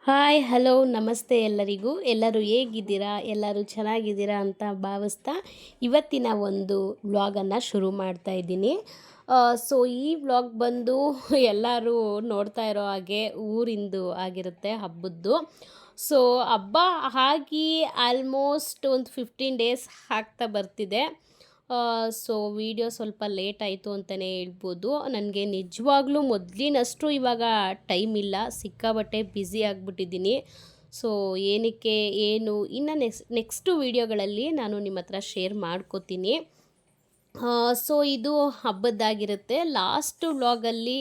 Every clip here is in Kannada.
ಹಾಯ್ ಹಲೋ ನಮಸ್ತೆ ಎಲ್ಲರಿಗೂ. ಎಲ್ಲರೂ ಹೇಗಿದ್ದೀರಾ? ಎಲ್ಲರೂ ಚೆನ್ನಾಗಿದ್ದೀರಾ ಅಂತ ಭಾವಿಸ್ತಾ ಇವತ್ತಿನ ಒಂದು ವ್ಲಾಗನ್ನು ಶುರು ಮಾಡ್ತಾ ಇದ್ದೀನಿ. ಸೊ ಈ ವ್ಲಾಗ್ ಬಂದು ಎಲ್ಲರೂ ನೋಡ್ತಾ ಇರೋ ಹಾಗೆ ಊರಿಂದು ಆಗಿರುತ್ತೆ ಹಬ್ಬದ್ದು. ಸೊ ಹಬ್ಬ ಆಗಿ ಆಲ್ಮೋಸ್ಟ್ ಒಂದು 15 ಡೇಸ್ ಆಗ್ತಾ ಬರ್ತಿದೆ. ಸೊ ವಿಡಿಯೋ ಸ್ವಲ್ಪ ಲೇಟ್ ಆಯಿತು ಅಂತಲೇ ಹೇಳ್ಬೋದು. ನನಗೆ ನಿಜವಾಗ್ಲೂ ಮೊದಲಿನಷ್ಟು ಇವಾಗ ಟೈಮ್ ಇಲ್ಲ, ಸಿಕ್ಕಾಬಟ್ಟೆ ಬ್ಯುಸಿ ಆಗಿಬಿಟ್ಟಿದ್ದೀನಿ. ಸೊ ಏನಕ್ಕೆ ಏನು ಇನ್ನು ನೆಕ್ಸ್ಟು ವೀಡಿಯೋಗಳಲ್ಲಿ ನಾನು ನಿಮ್ಮ ಹತ್ರ ಶೇರ್ ಮಾಡ್ಕೋತೀನಿ. ಸೊ ಇದು ಹಬ್ಬದ್ದಾಗಿರುತ್ತೆ. ಲಾಸ್ಟ್ ವ್ಲಾಗಲ್ಲಿ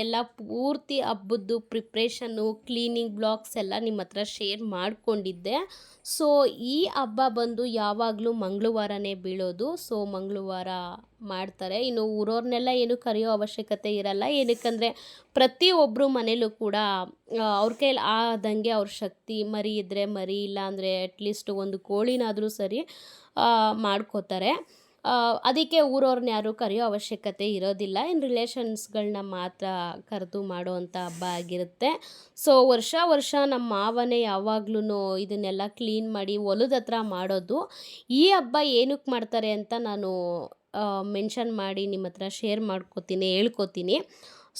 ಎಲ್ಲ ಪೂರ್ತಿ ಹಬ್ಬದ್ದು ಪ್ರಿಪ್ರೇಷನ್ನು, ಕ್ಲೀನಿಂಗ್ ಬ್ಲಾಗ್ಸ್ ಎಲ್ಲ ನಿಮ್ಮ ಹತ್ರ ಶೇರ್ ಮಾಡಿಕೊಂಡಿದ್ದೆ. ಸೊ ಈ ಹಬ್ಬ ಬಂದು ಯಾವಾಗಲೂ ಮಂಗಳವಾರನೇ ಬೀಳೋದು. ಸೊ ಮಂಗಳವಾರ ಮಾಡ್ತಾರೆ. ಇನ್ನು ಊರವ್ರನ್ನೆಲ್ಲ ಏನು ಕರೆಯೋ ಅವಶ್ಯಕತೆ ಇರಲ್ಲ. ಏನಕ್ಕಂದರೆ ಪ್ರತಿಯೊಬ್ಬರು ಮನೇಲೂ ಕೂಡ ಅವ್ರ ಕೈಲಿ ಆದಂಗೆ ಅವ್ರ ಶಕ್ತಿ, ಮರಿ ಇದ್ದರೆ ಮರಿ, ಇಲ್ಲ ಅಂದರೆ ಅಟ್ಲೀಸ್ಟ್ ಒಂದು ಕೋಳಿನಾದರೂ ಸರಿ ಮಾಡ್ಕೋತಾರೆ. ಅದಕ್ಕೆ ಊರವ್ರನ್ನ ಯಾರೂ ಕರೆಯೋ ಅವಶ್ಯಕತೆ ಇರೋದಿಲ್ಲ. ಇನ್ನು ರಿಲೇಷನ್ಸ್ಗಳನ್ನ ಮಾತ್ರ ಕರೆದು ಮಾಡೋವಂಥ ಹಬ್ಬ ಆಗಿರುತ್ತೆ. ಸೊ ವರ್ಷ ನಮ್ಮ ಮಾವನೇ ಯಾವಾಗ್ಲೂ ಇದನ್ನೆಲ್ಲ ಕ್ಲೀನ್ ಮಾಡಿ ಹೊಲದ ಹತ್ರ ಮಾಡೋದು. ಈ ಹಬ್ಬ ಏನಕ್ಕೆ ಮಾಡ್ತಾರೆ ಅಂತ ನಾನು ಮೆನ್ಷನ್ ಮಾಡಿ ನಿಮ್ಮ ಹತ್ರ ಶೇರ್ ಮಾಡ್ಕೋತೀನಿ, ಹೇಳ್ಕೊತೀನಿ.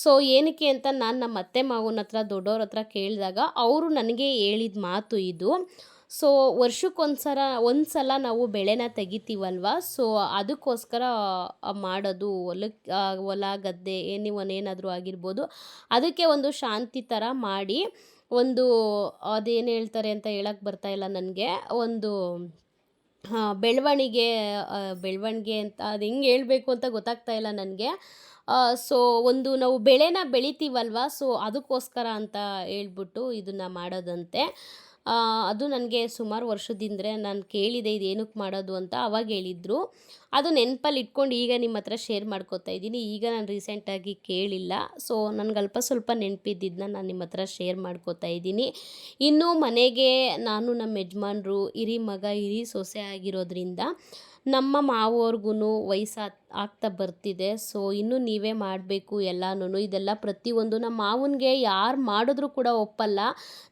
ಸೊ ಏನಕ್ಕೆ ಅಂತ ನಾನು ನಮ್ಮ ಅತ್ತೆ ಮಾವನ ಹತ್ರ, ದೊಡ್ಡವ್ರ ಹತ್ರ ಕೇಳಿದಾಗ ಅವರು ನನಗೆ ಹೇಳಿದ ಮಾತು ಇದು. ಸೊ ಒಂದು ಸಲ ನಾವು ಬೆಳೆನ ತೆಗಿತೀವಲ್ವ, ಸೊ ಅದಕ್ಕೋಸ್ಕರ ಮಾಡೋದು ಹೊಲ ಗದ್ದೆ ಏನಾದರೂ ಆಗಿರ್ಬೋದು. ಅದಕ್ಕೆ ಒಂದು ಶಾಂತಿ ಥರ ಮಾಡಿ ಒಂದು ಅದೇನು ಹೇಳ್ತಾರೆ ಅಂತ ಹೇಳಕ್ಕೆ ಬರ್ತಾಯಿಲ್ಲ ನನಗೆ. ಒಂದು ಬೆಳವಣಿಗೆ ಅಂತ ಅದು ಹೆಂಗೆ ಹೇಳಬೇಕು ಅಂತ ಗೊತ್ತಾಗ್ತಾ ಇಲ್ಲ ನನಗೆ. ಸೊ ಒಂದು ನಾವು ಬೆಳೆನ ಬೆಳಿತೀವಲ್ವ, ಸೊ ಅದಕ್ಕೋಸ್ಕರ ಅಂತ ಹೇಳ್ಬಿಟ್ಟು ಇದನ್ನು ಮಾಡೋದಂತೆ. ಅದು ನನಗೆ ಸುಮಾರು ವರ್ಷದಿಂದರೆ ನಾನು ಕೇಳಿದೆ ಇದು ಏನಕ್ಕೆ ಮಾಡೋದು ಅಂತ. ಅವಾಗ ಹೇಳಿದರು. ಅದು ನೆನಪಲ್ಲಿ ಇಟ್ಕೊಂಡು ಈಗ ನಿಮ್ಮ ಹತ್ರ ಶೇರ್ ಮಾಡ್ಕೋತಾ ಇದ್ದೀನಿ. ಈಗ ನಾನು ರೀಸೆಂಟಾಗಿ ಕೇಳಿಲ್ಲ. ಸೊ ನನಗೆ ಅಲ್ಪ ಸ್ವಲ್ಪ ನೆನಪಿದ್ದನ್ನ ನಾನು ನಿಮ್ಮ ಹತ್ರ ಶೇರ್ ಮಾಡ್ಕೋತಾ ಇದ್ದೀನಿ. ಇನ್ನು ಮನೆಗೆ ನಾನು, ನಮ್ಮ ಯಜಮಾನ್ರು, ಹಿರಿ ಮಗ ಹಿರಿ ಸೊಸೆ ಆಗಿರೋದ್ರಿಂದ ನಮ್ಮ ಮಾವವ್ರಿಗೂ ಆಗ್ತಾ ಬರ್ತಿದೆ. ಸೊ ಇನ್ನು ನೀವೇ ಮಾಡಬೇಕು ಎಲ್ಲನೂ. ಇದೆಲ್ಲ ಪ್ರತಿಯೊಂದು ನಮ್ಮ ಮಾವನಿಗೆ ಯಾರು ಮಾಡಿದ್ರೂ ಕೂಡ ಒಪ್ಪಲ್ಲ.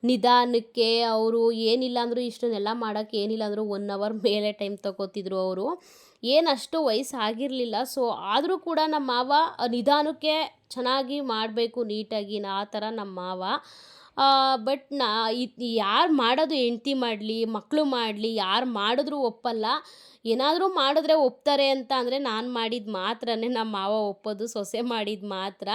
ನಿಧಾನಕ್ಕೆ ಅವರು ಏನಿಲ್ಲ ಅಂದರೂ ಇಷ್ಟನ್ನೆಲ್ಲ ಮಾಡೋಕ್ಕೆ ಏನಿಲ್ಲ ಅಂದರೂ 1 ಅವರ್ ಮೇಲೆ ಟೈಮ್ ತಗೋತಿದ್ರು ಅವರು. ಏನಷ್ಟು ವಯಸ್ಸಾಗಿರಲಿಲ್ಲ. ಸೊ ಆದರೂ ಕೂಡ ನಮ್ಮ ಮಾವ ನಿಧಾನಕ್ಕೆ ಚೆನ್ನಾಗಿ ಮಾಡಬೇಕು ನೀಟಾಗಿ, ಆ ಥರ ನಮ್ಮ ಮಾವ. ಬಟ್ ಯಾರು ಮಾಡೋದು, ಹೆಂಡ್ತಿ ಮಾಡಲಿ ಮಕ್ಕಳು ಮಾಡಲಿ ಯಾರು ಮಾಡಿದ್ರೂ ಒಪ್ಪಲ್ಲ. ಏನಾದರೂ ಮಾಡಿದ್ರೆ ಒಪ್ತಾರೆ ಅಂತ ಅಂದರೆ ನಾನು ಮಾಡಿದ್ದು ಮಾತ್ರನೇ ನಮ್ಮ ಮಾವ ಒಪ್ಪೋದು, ಸೊಸೆ ಮಾಡಿದ್ದು ಮಾತ್ರ.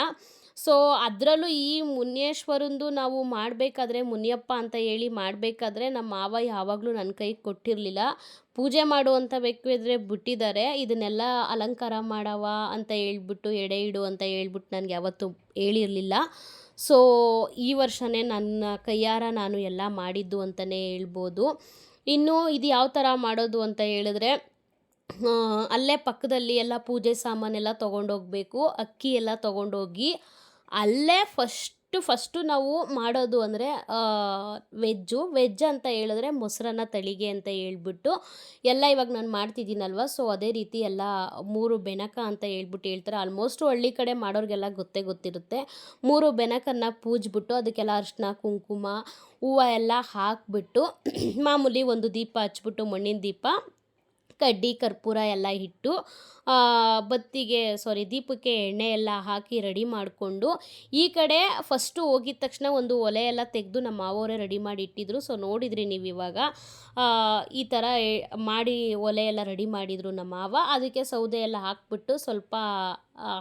ಸೊ ಅದರಲ್ಲೂ ಈ ಮುನಿಯೇಶ್ವರಂದು ನಾವು ಮಾಡಬೇಕಾದ್ರೆ, ಮುನಿಯಪ್ಪ ಅಂತ ಹೇಳಿ ಮಾಡಬೇಕಾದ್ರೆ ನಮ್ಮ ಮಾವ ಯಾವಾಗಲೂ ನನ್ನ ಕೈಗೆ ಕೊಟ್ಟಿರಲಿಲ್ಲ. ಪೂಜೆ ಮಾಡುವಂಥ ಇದ್ದರೆ ಬಿಟ್ಟಿದ್ದಾರೆ. ಇದನ್ನೆಲ್ಲ ಅಲಂಕಾರ ಮಾಡವ ಅಂತ ಹೇಳ್ಬಿಟ್ಟು, ಎಡೆ ಇಡು ಅಂತ ಹೇಳ್ಬಿಟ್ಟು ನನಗೆ ಯಾವತ್ತೂ ಹೇಳಿರಲಿಲ್ಲ. ಸೊ ಈ ವರ್ಷವೇ ನನ್ನ ಕೈಯಾರ ನಾನು ಎಲ್ಲ ಮಾಡಿದ್ದು ಅಂತಲೇ ಹೇಳ್ಬೋದು. ಇನ್ನು ಇದು ಯಾವ ಥರ ಮಾಡೋದು ಅಂತ ಹೇಳಿದ್ರೆ, ಅಲ್ಲೇ ಪಕ್ಕದಲ್ಲಿ ಎಲ್ಲ ಪೂಜೆ ಸಾಮಾನೆಲ್ಲ ತೊಗೊಂಡೋಗ್ಬೇಕು. ಅಕ್ಕಿ ಎಲ್ಲ ತೊಗೊಂಡೋಗಿ ಅಲ್ಲೇ ಫಸ್ಟು ನಾವು ಮಾಡೋದು ಅಂದರೆ ವೆಜ್ ಅಂತ ಹೇಳಿದ್ರೆ ಮೊಸರನ್ನ ತಳಿಗೆ ಅಂತ ಹೇಳ್ಬಿಟ್ಟು ಎಲ್ಲ ಇವಾಗ ನಾನು ಮಾಡ್ತಿದ್ದೀನಲ್ವ, ಸೊ ಅದೇ ರೀತಿ ಎಲ್ಲ 3 ಬೆನಕ ಅಂತ ಹೇಳ್ಬಿಟ್ಟು ಹೇಳ್ತಾರೆ. ಆಲ್ಮೋಸ್ಟು ಹಳ್ಳಿ ಕಡೆ ಮಾಡೋರಿಗೆಲ್ಲ ಗೊತ್ತಿರುತ್ತೆ. 3 ಬೆನಕನ್ನು ಪೂಜಿಬಿಟ್ಟು ಅದಕ್ಕೆಲ್ಲ ಅರಿಶಿನ ಕುಂಕುಮ ಹೂವು ಎಲ್ಲ ಹಾಕಿಬಿಟ್ಟು ಮಾಮೂಲಿ ಒಂದು ದೀಪ ಹಚ್ಬಿಟ್ಟು, ಮಣ್ಣಿನ ದೀಪ, ಕಡ್ಡಿ ಕರ್ಪೂರ ಎಲ್ಲ ಇಟ್ಟು ದೀಪಕ್ಕೆ ಎಣ್ಣೆ ಎಲ್ಲ ಹಾಕಿ ರೆಡಿ ಮಾಡಿಕೊಂಡು, ಈ ಕಡೆ ಫಸ್ಟು ಹೋಗಿದ ತಕ್ಷಣ ಒಂದು ಒಲೆ ಎಲ್ಲ ತೆಗೆದು ನಮ್ಮ ಮಾವವರೇ ರೆಡಿ ಮಾಡಿ ಇಟ್ಟಿದ್ರು. ಸೊ ನೋಡಿದ್ರಿ ನೀವು ಇವಾಗ ಈ ಥರ ಮಾಡಿ ಒಲೆ ಎಲ್ಲ ರೆಡಿ ಮಾಡಿದರು ನಮ್ಮ ಮಾವ. ಅದಕ್ಕೆ ಸೌದೆ ಎಲ್ಲ ಹಾಕ್ಬಿಟ್ಟು ಸ್ವಲ್ಪ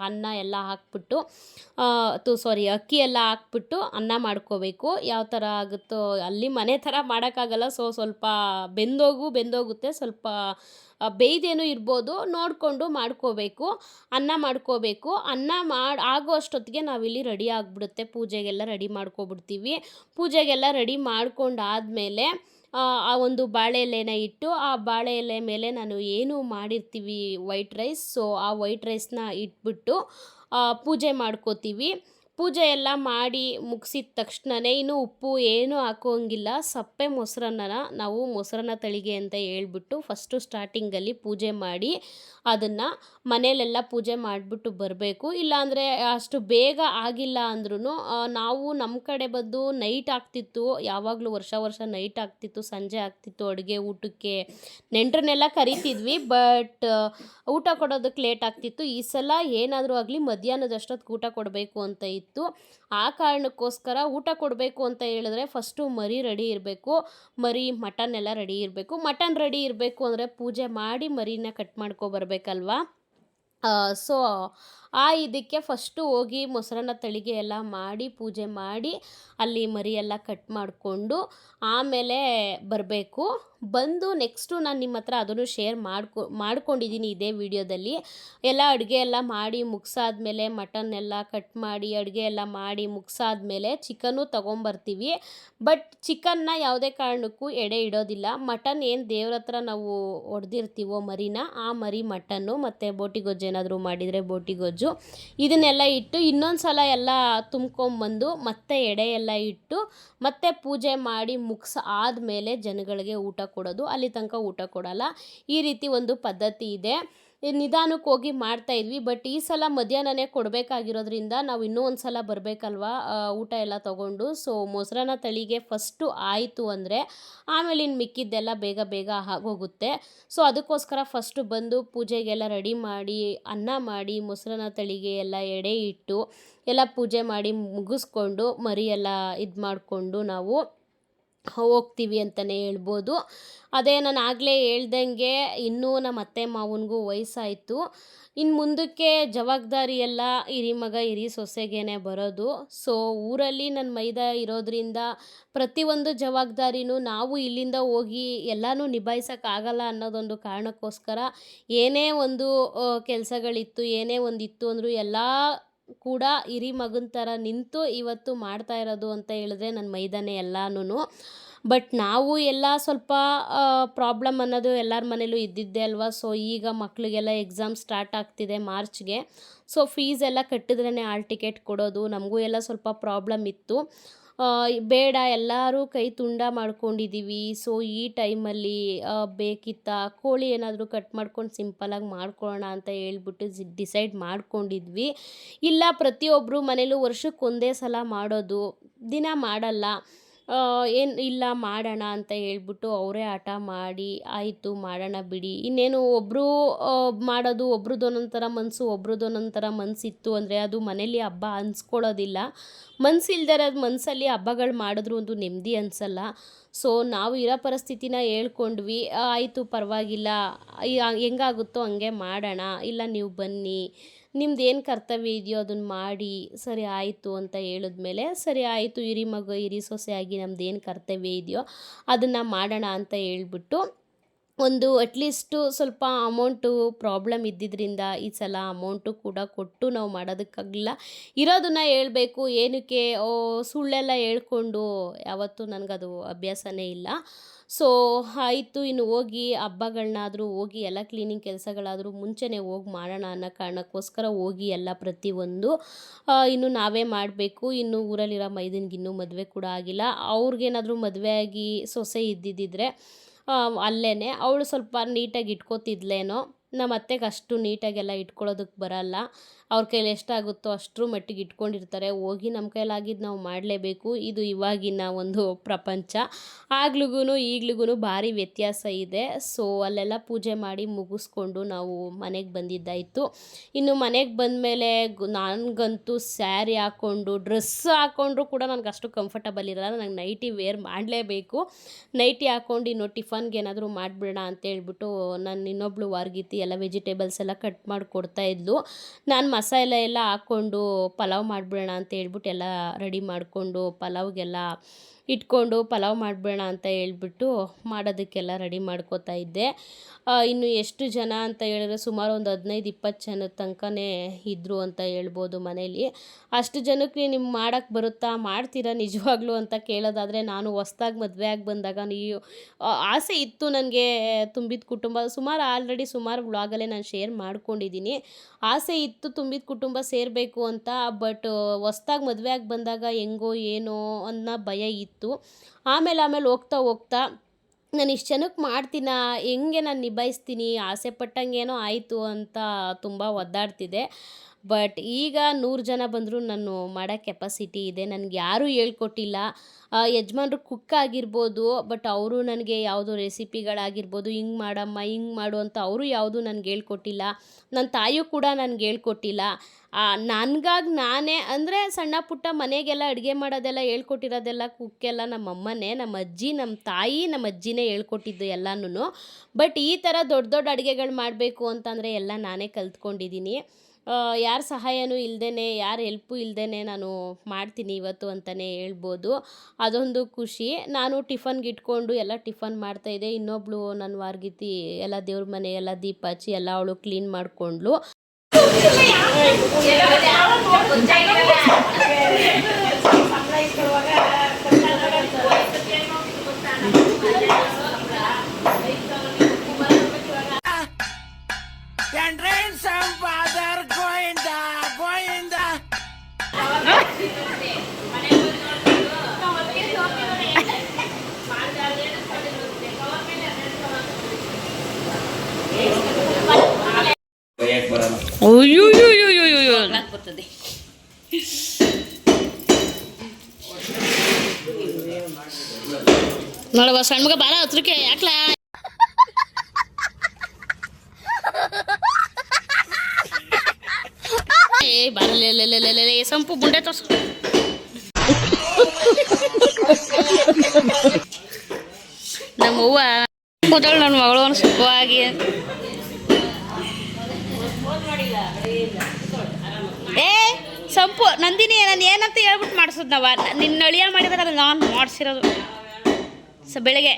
ಅನ್ನ ಎಲ್ಲ ಹಾಕ್ಬಿಟ್ಟು ಅಕ್ಕಿ ಎಲ್ಲ ಹಾಕ್ಬಿಟ್ಟು ಅನ್ನ ಮಾಡ್ಕೋಬೇಕು. ಯಾವ ಥರ ಆಗುತ್ತೋ ಅಲ್ಲಿ ಮನೆ ಥರ ಮಾಡೋಕ್ಕಾಗಲ್ಲ. ಸೊ ಸ್ವಲ್ಪ ಬೆಂದೋಗುತ್ತೆ, ಸ್ವಲ್ಪ ಬೇಯ್ದೇನೂ ಇರ್ಬೋದು, ನೋಡಿಕೊಂಡು ಮಾಡ್ಕೋಬೇಕು. ಅನ್ನ ಮಾಡ್ಕೋಬೇಕು. ಅನ್ನ ಆಗೋ ಅಷ್ಟೊತ್ತಿಗೆ ನಾವಿಲ್ಲಿ ರೆಡಿ ಆಗಿಬಿಡುತ್ತೆ. ಪೂಜೆಗೆಲ್ಲ ರೆಡಿ ಮಾಡ್ಕೊಬಿಡ್ತೀವಿ. ಪೂಜೆಗೆಲ್ಲ ರೆಡಿ ಮಾಡ್ಕೊಂಡಾದಮೇಲೆ ಆ ಒಂದು ಬಾಳೆ ಎಲೆನ ಇಟ್ಟು, ಆ ಬಾಳೆ ಎಲೆ ಮೇಲೆ ನಾನು ಏನು ಮಾಡಿರ್ತೀವಿ ವೈಟ್ ರೈಸ್, ಸೊ ಆ ವೈಟ್ ರೈಸ್ನ ಇಟ್ಬಿಟ್ಟು ಪೂಜೆ ಮಾಡ್ಕೋತೀವಿ. ಪೂಜೆ ಎಲ್ಲ ಮಾಡಿ ಮುಗಿಸಿದ ತಕ್ಷಣವೇ ಇನ್ನು ಉಪ್ಪು ಏನೂ ಹಾಕೋಂಗಿಲ್ಲ. ಸಪ್ಪೆ ಮೊಸರನ್ನನ ನಾವು ಮೊಸರನ್ನ ತಳಿಗೆ ಅಂತ ಹೇಳ್ಬಿಟ್ಟು ಫಸ್ಟು ಸ್ಟಾರ್ಟಿಂಗಲ್ಲಿ ಪೂಜೆ ಮಾಡಿ ಅದನ್ನು ಮನೇಲೆಲ್ಲ ಪೂಜೆ ಮಾಡಿಬಿಟ್ಟು ಬರಬೇಕು. ಇಲ್ಲಾಂದರೆ ಅಷ್ಟು ಬೇಗ ಆಗಿಲ್ಲ ಅಂದ್ರೂ ನಾವು ನಮ್ಮ ಕಡೆ ಬಂದು ನೈಟ್ ಆಗ್ತಿತ್ತು, ಯಾವಾಗಲೂ ವರ್ಷ ವರ್ಷ ನೈಟ್ ಆಗ್ತಿತ್ತು, ಸಂಜೆ ಆಗ್ತಿತ್ತು ಅಡುಗೆ ಊಟಕ್ಕೆ. ನೆಂಟರನ್ನೆಲ್ಲ ಕರಿತಿದ್ವಿ, ಬಟ್ ಊಟ ಕೊಡೋದಕ್ಕೆ ಲೇಟ್ ಆಗ್ತಿತ್ತು. ಈ ಸಲ ಏನಾದರೂ ಆಗಲಿ ಮಧ್ಯಾಹ್ನದಷ್ಟೊತ್ತಿಗೆ ಊಟ ಕೊಡಬೇಕು ಅಂತ ಇತ್ತು. ಆ ಕಾರಣಕ್ಕೋಸ್ಕರ ಊಟ ಕೊಡಬೇಕು ಅಂತ ಹೇಳಿದ್ರೆ ಫಸ್ಟು ಮರಿ ರೆಡಿ ಇರಬೇಕು, ಮಟನ್ ಎಲ್ಲ ರೆಡಿ ಇರಬೇಕು. ಮಟನ್ ರೆಡಿ ಇರಬೇಕು ಅಂದರೆ ಪೂಜೆ ಮಾಡಿ ಮರಿನ ಕಟ್ ಮಾಡ್ಕೊಬರ್ಬೇಕಲ್ವಾ. ಸೊ ಇದಕ್ಕೆ ಫಸ್ಟು ಹೋಗಿ ಮೊಸರನ್ನ ತಳಿಗೆ ಎಲ್ಲ ಮಾಡಿ ಪೂಜೆ ಮಾಡಿ ಅಲ್ಲಿ ಮರಿ ಎಲ್ಲ ಕಟ್ ಮಾಡಿಕೊಂಡು ಆಮೇಲೆ ಬರಬೇಕು. ಬಂದು ನೆಕ್ಸ್ಟು ನಾನು ನಿಮ್ಮ ಹತ್ರ ಅದನ್ನು ಶೇರ್ ಮಾಡ್ಕೊಂಡಿದ್ದೀನಿ ಇದೇ ವಿಡಿಯೋದಲ್ಲಿ. ಎಲ್ಲ ಅಡುಗೆ ಎಲ್ಲ ಮಾಡಿ ಮುಗಿಸಾದ್ಮೇಲೆ ಮಟನ್ ಎಲ್ಲ ಕಟ್ ಮಾಡಿ ಅಡುಗೆ ಎಲ್ಲ ಮಾಡಿ ಮುಗಿಸಾದ್ಮೇಲೆ ಚಿಕನ್ನು ತೊಗೊಂಬರ್ತೀವಿ. ಬಟ್ ಚಿಕನ್ನ ಯಾವುದೇ ಕಾರಣಕ್ಕೂ ಎಡೆ ಇಡೋದಿಲ್ಲ. ಮಟನ್ ಏನು ದೇವ್ರ ಹತ್ರ ನಾವು ಹೊಡೆದಿರ್ತೀವೋ ಮರಿನ, ಆ ಮರಿ ಮಟನ್ನು ಮತ್ತು ಬೋಟಿ ಗೊಜ್ಜು ಏನಾದರೂ ಮಾಡಿದರೆ ಬೋಟಿ ಗೊಜ್ಜು ಇದನ್ನೆಲ್ಲ ಇಟ್ಟು ಇನ್ನೊಂದು ಸಲ ಎಲ್ಲ ತುಂಬ್ಕೊಂಬಂದು ಮತ್ತೆ ಎಡೆ ಎಲ್ಲ ಇಟ್ಟು ಮತ್ತೆ ಪೂಜೆ ಮಾಡಿ ಆದಮೇಲೆ ಜನಗಳಿಗೆ ಊಟ ಕೊಡೋದು. ಅಲ್ಲಿ ತನಕ ಊಟ ಕೊಡಲ್ಲ. ಈ ರೀತಿ ಒಂದು ಪದ್ಧತಿ ಇದೆ. ನಿಧಾನಕ್ಕೆ ಹೋಗಿ ಮಾಡ್ತಾಯಿದ್ವಿ. ಬಟ್ ಈ ಸಲ ಮಧ್ಯಾಹ್ನನೇ ಕೊಡಬೇಕಾಗಿರೋದ್ರಿಂದ ನಾವು ಇನ್ನೂ ಒಂದು ಸಲ ಬರಬೇಕಲ್ವ ಊಟ ಎಲ್ಲ ತೊಗೊಂಡು. ಸೊ ಮೊಸರನ್ನ ತಳಿಗೆ ಫಸ್ಟು ಆಯಿತು ಅಂದರೆ ಆಮೇಲೆ ಇನ್ನು ಮಿಕ್ಕಿದ್ದೆಲ್ಲ ಬೇಗ ಬೇಗ ಆಗೋಗುತ್ತೆ. ಸೊ ಅದಕ್ಕೋಸ್ಕರ ಫಸ್ಟು ಬಂದು ಪೂಜೆಗೆಲ್ಲ ರೆಡಿ ಮಾಡಿ ಅನ್ನ ಮಾಡಿ ಮೊಸರನ್ನ ತಳಿಗೆ ಎಲ್ಲ ಎಡೆ ಇಟ್ಟು ಎಲ್ಲ ಪೂಜೆ ಮಾಡಿ ಮುಗಿಸ್ಕೊಂಡು ಮರಿ ಎಲ್ಲ ಇದು ಮಾಡಿಕೊಂಡು ನಾವು ಹೋಗ್ತೀವಿ ಅಂತಲೇ ಹೇಳ್ಬೋದು. ಅದೇ ನಾನು ಆಗಲೇ ಹೇಳ್ದಂಗೆ ಇನ್ನೂ ನಮ್ಮ ಅತ್ತೆ ಮಾವನಿಗೂ ವಯಸ್ಸಾಯಿತು. ಇನ್ನು ಮುಂದಕ್ಕೆ ಜವಾಬ್ದಾರಿ ಎಲ್ಲ ಹಿರಿ ಮಗ ಹಿರಿ ಸೊಸೆಗೇ ಬರೋದು. ಸೊ ಊರಲ್ಲಿ ನನ್ನ ಮೈದ ಇರೋದ್ರಿಂದ ಪ್ರತಿಯೊಂದು ಜವಾಬ್ದಾರಿನೂ ನಾವು ಇಲ್ಲಿಂದ ಹೋಗಿ ಎಲ್ಲನೂ ನಿಭಾಯಿಸೋಕ್ಕಾಗಲ್ಲ ಅನ್ನೋದೊಂದು ಕಾರಣಕ್ಕೋಸ್ಕರ ಏನೇ ಒಂದು ಕೆಲಸಗಳಿತ್ತು ಏನೇ ಒಂದಿತ್ತು ಅಂದರೂ ಎಲ್ಲ ಕೂಡ ಹಿರಿ ಮಗನ ಥರ ನಿಂತು ಇವತ್ತು ಮಾಡ್ತಾ ಇರೋದು ಅಂತ ಹೇಳಿದ್ರೆ ನನ್ನ ಮೈದಾನೆ ಎಲ್ಲನೂ. ಬಟ್ ನಾವು ಎಲ್ಲ ಸ್ವಲ್ಪ ಪ್ರಾಬ್ಲಮ್ ಅನ್ನೋದು ಎಲ್ಲರ ಮನೇಲೂ ಇದ್ದಿದ್ದೆ ಅಲ್ವಾ. ಸೊ ಈಗ ಮಕ್ಕಳಿಗೆಲ್ಲ ಎಕ್ಸಾಮ್ ಸ್ಟಾರ್ಟ್ ಆಗ್ತಿದೆ ಮಾರ್ಚ್ಗೆ. ಸೊ ಫೀಸ್ ಎಲ್ಲ ಕಟ್ಟಿದ್ರೇ ಹಾಲ್ ಟಿಕೆಟ್ ಕೊಡೋದು. ನಮಗೂ ಎಲ್ಲ ಸ್ವಲ್ಪ ಪ್ರಾಬ್ಲಮ್ ಇತ್ತು. ಬೇಡ ಎಲ್ಲರೂ ಕೈ ತುಂಡ ಮಾಡ್ಕೊಂಡಿದ್ದೀವಿ. ಸೊ ಈ ಟೈಮಲ್ಲಿ ಬೇಕಿತ್ತಾ ಕೋಳಿ ಏನಾದರೂ ಕಟ್ ಮಾಡ್ಕೊಂಡು ಸಿಂಪಲಾಗಿ ಮಾಡ್ಕೊಳ್ಳೋಣ ಅಂತ ಹೇಳ್ಬಿಟ್ಟು ಡಿಸೈಡ್ ಮಾಡ್ಕೊಂಡಿದ್ವಿ. ಇಲ್ಲ ಪ್ರತಿಯೊಬ್ಬರು ಮನೇಲೂ ವರ್ಷಕ್ಕೊಂದೇ ಸಲ ಮಾಡೋದು, ದಿನ ಮಾಡಲ್ಲ. ಇಲ್ಲ ಮಾಡೋಣ ಅಂತ ಹೇಳ್ಬಿಟ್ಟು ಅವರೇ ಹಠ ಮಾಡಿ ಆಯಿತು ಮಾಡೋಣ ಬಿಡಿ. ಇನ್ನೇನು ಒಬ್ಬರು ಮಾಡೋದು ಒಬ್ರದ್ದು ಒಂದೊಂದು ಥರ ಮನಸ್ಸು ಒಬ್ರದ್ದು ಒಂದೊಂದು ಥರ ಮನಸ್ಸಿತ್ತು ಅಂದರೆ ಅದು ಮನೇಲಿ ಹಬ್ಬ ಅನ್ಸ್ಕೊಳ್ಳೋದಿಲ್ಲ. ಮನಸ್ಸಿಲ್ದಿರೋದು ಮನಸ್ಸಲ್ಲಿ ಹಬ್ಬಗಳು ಮಾಡಿದ್ರು ಒಂದು ನೆಮ್ಮದಿ ಅನಿಸಲ್ಲ. ಸೊ ನಾವು ಇರೋ ಪರಿಸ್ಥಿತಿನ ಹೇಳ್ಕೊಂಡ್ವಿ. ಆಯಿತು ಪರವಾಗಿಲ್ಲ, ಹೆಂಗಾಗುತ್ತೋ ಹಂಗೆ ಮಾಡೋಣ, ಇಲ್ಲ ನೀವು ಬನ್ನಿ ನಿಮ್ದು ಏನು ಕರ್ತವ್ಯ ಇದೆಯೋ ಅದನ್ನು ಮಾಡಿ, ಸರಿ ಆಯಿತು ಅಂತ ಹೇಳಿದ್ಮೇಲೆ ಸರಿ ಆಯಿತು ಹಿರಿ ಮಗ ಹಿರಿ ಸೊಸೆ ಆಗಿ ನಮ್ದು ಏನು ಕರ್ತವ್ಯ ಇದೆಯೋ ಅದನ್ನು ಮಾಡೋಣ ಅಂತ ಹೇಳ್ಬಿಟ್ಟು ಒಂದು ಅಟ್ಲೀಸ್ಟು ಸ್ವಲ್ಪ ಅಮೌಂಟು ಪ್ರಾಬ್ಲಮ್ ಇದ್ದಿದ್ದರಿಂದ ಈ ಸಲ ಅಮೌಂಟು ಕೂಡ ಕೊಟ್ಟು ನಾವು ಮಾಡೋದಕ್ಕಾಗಲಿಲ್ಲ. ಇರೋದನ್ನು ಹೇಳಬೇಕು, ಏನಕ್ಕೆ ಸುಳ್ಳೆಲ್ಲ ಹೇಳ್ಕೊಂಡು ಯಾವತ್ತೂ ನನಗದು ಅಭ್ಯಾಸನೇ ಇಲ್ಲ. ಸೊ ಆಯಿತು ಇನ್ನು ಹೋಗಿ ಹಬ್ಬಗಳನ್ನಾದರೂ ಹೋಗಿ ಎಲ್ಲ ಕ್ಲೀನಿಂಗ್ ಕೆಲಸಗಳಾದರೂ ಮುಂಚೆನೇ ಹೋಗಿ ಮಾಡೋಣ ಅನ್ನೋ ಕಾರಣಕ್ಕೋಸ್ಕರ ಹೋಗಿ ಎಲ್ಲ ಪ್ರತಿಯೊಂದು ಇನ್ನು ನಾವೇ ಮಾಡಬೇಕು. ಇನ್ನು ಊರಲ್ಲಿರೋ ಮೈದನಿಗೆ ಇನ್ನೂ ಮದುವೆ ಕೂಡ ಆಗಿಲ್ಲ. ಅವ್ರಿಗೇನಾದರೂ ಮದುವೆ ಆಗಿ ಸೊಸೆ ಇದ್ದಿದ್ದರೆ ಅಲ್ಲೇ ಅವಳು ಸ್ವಲ್ಪ ನೀಟಾಗಿ ಇಟ್ಕೋತಿದ್ಲೇನೋ. ನಮ್ಮ ಅತ್ತೆಗೆ ಅಷ್ಟು ನೀಟಾಗೆಲ್ಲ ಇಟ್ಕೊಳ್ಳೋದಕ್ಕೆ ಬರಲ್ಲ. ಅವ್ರ ಕೈಲಿ ಎಷ್ಟಾಗುತ್ತೋ ಅಷ್ಟರ ಮಟ್ಟಿಗೆ ಇಟ್ಕೊಂಡಿರ್ತಾರೆ. ಹೋಗಿ ನಮ್ಮ ಕೈಲಾಗಿದ್ದು ನಾವು ಮಾಡಲೇಬೇಕು. ಇದು ಇವಾಗಿನ ಒಂದು ಪ್ರಪಂಚ. ಆಗ್ಲಿಗೂ ಈಗ್ಲಿಗೂ ಭಾರಿ ವ್ಯತ್ಯಾಸ ಇದೆ. ಸೊ ಅಲ್ಲೆಲ್ಲ ಪೂಜೆ ಮಾಡಿ ಮುಗಿಸ್ಕೊಂಡು ನಾವು ಮನೆಗೆ ಬಂದಿದ್ದಾಯಿತು. ಇನ್ನು ಮನೆಗೆ ಬಂದಮೇಲೆ ನನಗಂತೂ ಸ್ಯಾರಿ ಹಾಕ್ಕೊಂಡು ಡ್ರೆಸ್ ಹಾಕ್ಕೊಂಡ್ರೂ ಕೂಡ ನನಗೆ ಅಷ್ಟು ಕಂಫರ್ಟಬಲ್ ಇರಲ್ಲ. ನನಗೆ ನೈಟಿ ವೇರ್ ಮಾಡಲೇಬೇಕು. ನೈಟಿ ಹಾಕ್ಕೊಂಡು ಇನ್ನು ಟಿಫನ್ಗೆ ಏನಾದರೂ ಮಾಡಿಬಿಡೋಣ ಅಂತೇಳ್ಬಿಟ್ಟು ನಾನು ಇನ್ನೊಬ್ಳು ವಾರ್ಗಿತಿ ಎಲ್ಲ ವೆಜಿಟೇಬಲ್ಸ್ ಎಲ್ಲ ಕಟ್ ಮಾಡಿ ಕೊಡ್ತಾಯಿದ್ಲು. ನಾನು ಮಸಾಲೆ ಎಲ್ಲ ಹಾಕ್ಕೊಂಡು ಪಲಾವ್ ಮಾಡಿಬಿಡೋಣ ಅಂತ ಹೇಳ್ಬಿಟ್ಟು ಎಲ್ಲ ರೆಡಿ ಮಾಡಿಕೊಂಡು ಪಲಾವ್ಗೆಲ್ಲ ಇಟ್ಕೊಂಡು ಪಲಾವ್ ಮಾಡಿಬಿಡೋಣ ಅಂತ ಹೇಳ್ಬಿಟ್ಟು ಮಾಡೋದಕ್ಕೆಲ್ಲ ರೆಡಿ ಮಾಡ್ಕೋತಾ ಇದ್ದೆ. ಇನ್ನು ಎಷ್ಟು ಜನ ಅಂತ ಹೇಳಿದ್ರೆ ಸುಮಾರು ಒಂದು 15-20 ಜನದ ತನಕನೇ ಇದ್ದರು ಅಂತ ಹೇಳ್ಬೋದು ಮನೇಲಿ. ಅಷ್ಟು ಜನಕ್ಕೆ ನಿಮ್ಗೆ ಮಾಡೋಕ್ಕೆ ಬರುತ್ತಾ, ಮಾಡ್ತೀರಾ ನಿಜವಾಗ್ಲೂ ಅಂತ ಕೇಳೋದಾದರೆ, ನಾನು ಹೊಸ್ದಾಗಿ ಮದುವೆ ಆಗಿ ಬಂದಾಗ ಆಸೆ ಇತ್ತು ನನಗೆ. ತುಂಬಿದ ಕುಟುಂಬ ಆಲ್ರೆಡಿ ಸುಮಾರು ವ್ಲಾಗಲ್ಲೇ ನಾನು ಶೇರ್ ಮಾಡ್ಕೊಂಡಿದ್ದೀನಿ. ಆಸೆ ಇತ್ತು ತುಂಬಿದ ತುಂಬಿದ ಕುಟುಂಬ ಸೇರಬೇಕು ಅಂತ. ಬಟ್ ಹೊಸ್ದಾಗಿ ಮದುವೆ ಆಗಿ ಬಂದಾಗ ಹೆಂಗೋ ಏನೋ ಅನ್ನೋ ಭಯ ಇತ್ತು. ಆಮೇಲೆ ಹೋಗ್ತಾ ಹೋಗ್ತಾ ನಾನು ಇಷ್ಟು ಜನಕ್ಕೆ ಮಾಡ್ತೀನಾ, ಹೆಂಗೆ ನಾನು ನಿಭಾಯಿಸ್ತೀನಿ, ಆಸೆ ಪಟ್ಟಂಗೇನೋ ಆಯಿತು ಅಂತ ತುಂಬ ಒದ್ದಾಡ್ತಿದ್ದೆ. ಬಟ್ ಈಗ 100 ಜನ ಬಂದರೂ ನಾನು ಮಾಡೋ ಕೆಪಾಸಿಟಿ ಇದೆ. ನನಗೆ ಯಾರೂ ಹೇಳ್ಕೊಟ್ಟಿಲ್ಲ. ಯಜಮಾನ್ರು ಕುಕ್ ಆಗಿರ್ಬೋದು, ಬಟ್ ಅವರು ನನಗೆ ಯಾವುದೋ ರೆಸಿಪಿಗಳಾಗಿರ್ಬೋದು, ಹಿಂಗೆ ಮಾಡಮ್ಮ, ಹಿಂಗೆ ಮಾಡು ಅಂತ ಅವರು ಯಾವುದೂ ನನಗೆ ಹೇಳ್ಕೊಟ್ಟಿಲ್ಲ. ನನ್ನ ತಾಯಿಯೂ ಕೂಡ ನನಗೆ ಹೇಳ್ಕೊಟ್ಟಿಲ್ಲ. ನನಗಾಗಿ ನಾನೇ ಅಂದರೆ ಸಣ್ಣ ಪುಟ್ಟ ಮನೆಗೆಲ್ಲ ಅಡುಗೆ ಮಾಡೋದೆಲ್ಲ ಹೇಳ್ಕೊಟ್ಟಿರೋದೆಲ್ಲ ಕುಕ್ಕೆಲ್ಲ ನಮ್ಮಮ್ಮನೇ, ನಮ್ಮ ಅಜ್ಜಿ, ನಮ್ಮ ತಾಯಿ, ನಮ್ಮ ಅಜ್ಜಿನೇ ಹೇಳ್ಕೊಟ್ಟಿದ್ದು ಎಲ್ಲನೂ. ಬಟ್ ಈ ಥರ ದೊಡ್ಡ ದೊಡ್ಡ ಅಡುಗೆಗಳು ಮಾಡಬೇಕು ಅಂತಂದರೆ ಎಲ್ಲ ನಾನೇ ಕಲ್ತ್ಕೊಂಡಿದ್ದೀನಿ. ಯಾರ ಸಹಾಯನೂ ಇಲ್ಲದೇ, ಯಾರ ಹೆಲ್ಪು ಇಲ್ಲದೇ ನಾನು ಮಾಡ್ತೀನಿ ಇವತ್ತು ಅಂತಲೇ ಹೇಳ್ಬೋದು. ಅದೊಂದು ಖುಷಿ. ನಾನು ಟಿಫನ್ಗೆ ಇಟ್ಕೊಂಡು ಎಲ್ಲ ಟಿಫನ್ ಮಾಡ್ತಾಯಿದ್ದೆ. ಇನ್ನೊಬ್ಳು ನನ್ನ ವಾರ್ಗಿತಿ ಎಲ್ಲ ದೇವ್ರ ಮನೆ ಎಲ್ಲ ದೀಪ ಹಚ್ಚಿ ಎಲ್ಲ ಅವಳು ಕ್ಲೀನ್ ಮಾಡಿಕೊಂಡ್ಳು. ಬರ್ತದೆ ನೋಡವ ಸಣ್ಣ ಮಗ ಬಾಳ ಹತ್ರಕ್ಕೆ ಯಾಕ್ಲಾ ಬಾರಲೇ ಸಂಪು ಗುಂಡೆ ತೋರ್ಸು. ನಮ್ಮವ್ವ ಕೂದಳು ನನ್ನ ಮಗಳು ಸುಖವಾಗಿ ಸಂಪು ನಂದಿನಿ ನಾನು ಏನಂತ ಹೇಳ್ಬಿಟ್ಟು ಮಾಡಿಸೋದು ನಾವ ನಿನ್ನ ಅಳಿಯ ಮಾಡಿದಾಗ ಅದು ನಾನು ಮಾಡಿಸಿರೋದು ಬೆಳಗ್ಗೆ.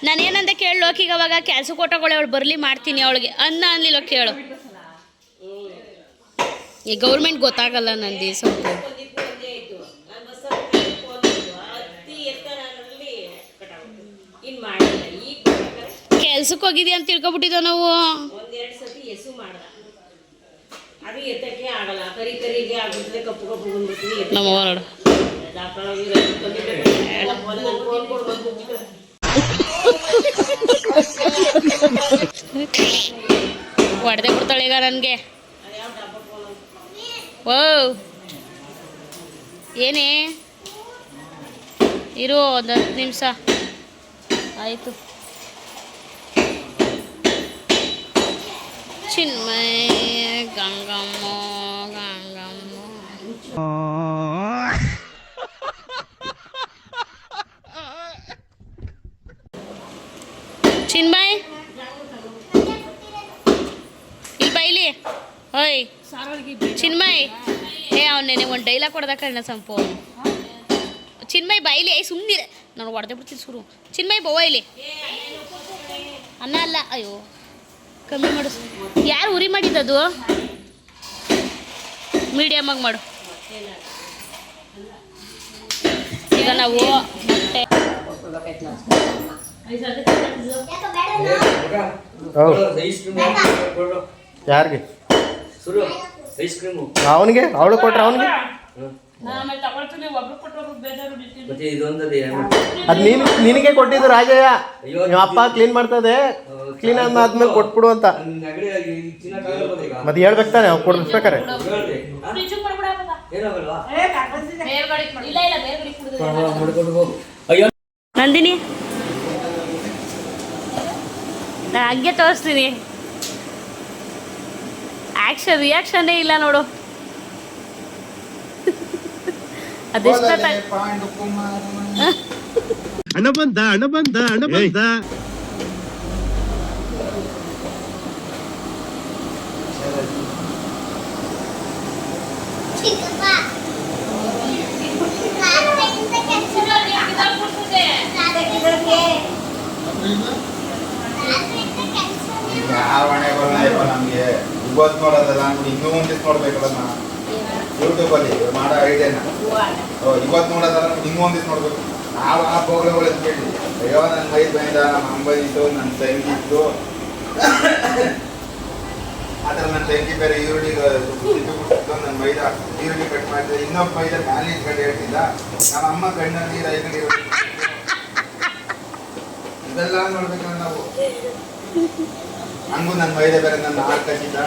ನಾನೇನಂತ ಕೇಳಿ ಲೋಕಿಗೆ ಅವಾಗ ಕೆಲಸ ಕೊಟ್ಟಗಳು ಅವಳು ಬರಲಿ ಮಾಡ್ತೀನಿ ಅವಳಿಗೆ ಅನ್ಲಿಲ್ಲ ಕೇಳು. ಈ ಗೌರ್ಮೆಂಟ್ ಗೊತ್ತಾಗಲ್ಲ ನಂದಿ ಸಂಪು. ಕೆಲ್ಸಕ್ಕೆ ಹೋಗಿದ್ಯಾ ಅಂತ ತಿಳ್ಕೊಬಿಟ್ಟಿದ್ದೋ ನಾವು. ನಮ್ಮ ಹೊರಡು ಹೊಡೆದೇ ಬಿಡ್ತಾಳೆ ಈಗ ನನಗೆ. ಓ ಏನೇ ಇರು ಒಂದು 10 ನಿಮಿಷ ಆಯಿತು. ಚಿನ್ಮಯ ಗಂಗಮ್ಮ ಚಿನ್ಮಯ್ ಇಲ್ಲಿ ಬೈಲಿ. ಓಯ್ ಚಿನ್ಮಯ್ ಅವನೇನೆ ಒಂದು ಡೈಲಾಗ್ ಕೊಡ್ದಕ್ಕ ಸಂಪು. ಚಿನ್ಮಯ್ ಬೈಲಿ ಸುಮ್ಮನೆ ನಾನು ಹೊಡೆದೇ ಬಿಡ್ತೀನಿ ಸುರು. ಚಿನ್ಮಯ್ ಬವ್ವ ಇಲ್ಲಿ ಅನ್ನ ಅಲ್ಲ. ಅಯ್ಯೋ ಕಮ್ಮಿ ಮಾಡು. ಯಾರು ಉರಿ ಮಾಡಿದ್ದದು? ಮೀಡಿಯಮಾಗಿ ಮಾಡು. ಈಗ ನಾವು ಮೊಟ್ಟೆ ಯಾರಿಗೆ ಅವನಿಗೆ ಅವಳು ಕೊಟ್ರೆ ಅವನಿಗೆ ಅದು ನಿನಗೆ ಕೊಟ್ಟಿದ್ದು ರಾಜಯ್ಯ. ನಿಮ್ಮ ಅಪ್ಪ ಕ್ಲೀನ್ ಮಾಡ್ತದೆ, ಕ್ಲೀನ್ ಆದ್ಮೇಲೆ ಕೊಟ್ಬಿಡು ಅಂತ ಮತ್ತೆ ಹೇಳ್ಬೇಕು ತಾನೆ. ಅವ್ರು ಕೊಡ್ಬೇಕಾರೆ ನಂದಿನಿ ಹಂಗೆ ತೋರಿಸ್ತೀನಿ. ರಿಯಾಕ್ಷನ್ನೇ ಇಲ್ಲ ನೋಡು. ಅದೆಷ್ಟ ಹಣ ಬಂದ ಹಣ ಬಂದ ಹಣ ಬಂದ. ನಮ್ಗೆ ಇವತ್ತು ನೋಡೋದಲ್ಲ, ಇನ್ನೂ ಮುಂದೆ ನೋಡ್ಬೇಕಲ್ಲ ನಾ ಯೂಟ್ಯೂಬಲ್ಲಿ ಮಾಡೋ ಐಡಿಯಾನ. ಇವತ್ತು ನೋಡೋದಲ್ಲ, ಇನ್ನೂ ಒಂದಿಸ್ ನೋಡ್ಬೇಕು. ನಾವು ಆ ಪ್ರೋಗ್ರಾಮ್ಗಳು ಅಂತ ಕೇಳಿ ಅಯ್ಯೋ ನನ್ನ ಮೈದು ಬಂದ, ನಮ್ಮ ಅಮ್ಮ ಬಂದಿತ್ತು, ನನ್ನ ತಂಗಿ ಇತ್ತು, ಆ ಥರ ನನ್ನ ತಂಗಿ ಬೇರೆ ಈರುಳ್ಳಿ ನನ್ನ ಮೈದಾ ಈರುಳ್ಳಿ ಕಟ್ ಮಾಡಿದ್ರೆ ಇನ್ನೊಬ್ಬ ಮೈದಾ ಮ್ಯಾಲೆ ಇಟ್ಕೊಂಡು ಹೇಳ್ತಿದ್ದ ನಮ್ಮ ಅಮ್ಮ ಕಣ್ಣಲ್ಲಿ ನೀರು ಐದು ಇದೆಲ್ಲ ನೋಡ್ಬೇಕಂದ್ರೆ ನಾವು ಹಂಗೂ ನನ್ನ ಮೈದಾ ಬೇರೆ ನನ್ನ ಹಾಲು ಕಟ್ಟಿದ್ದ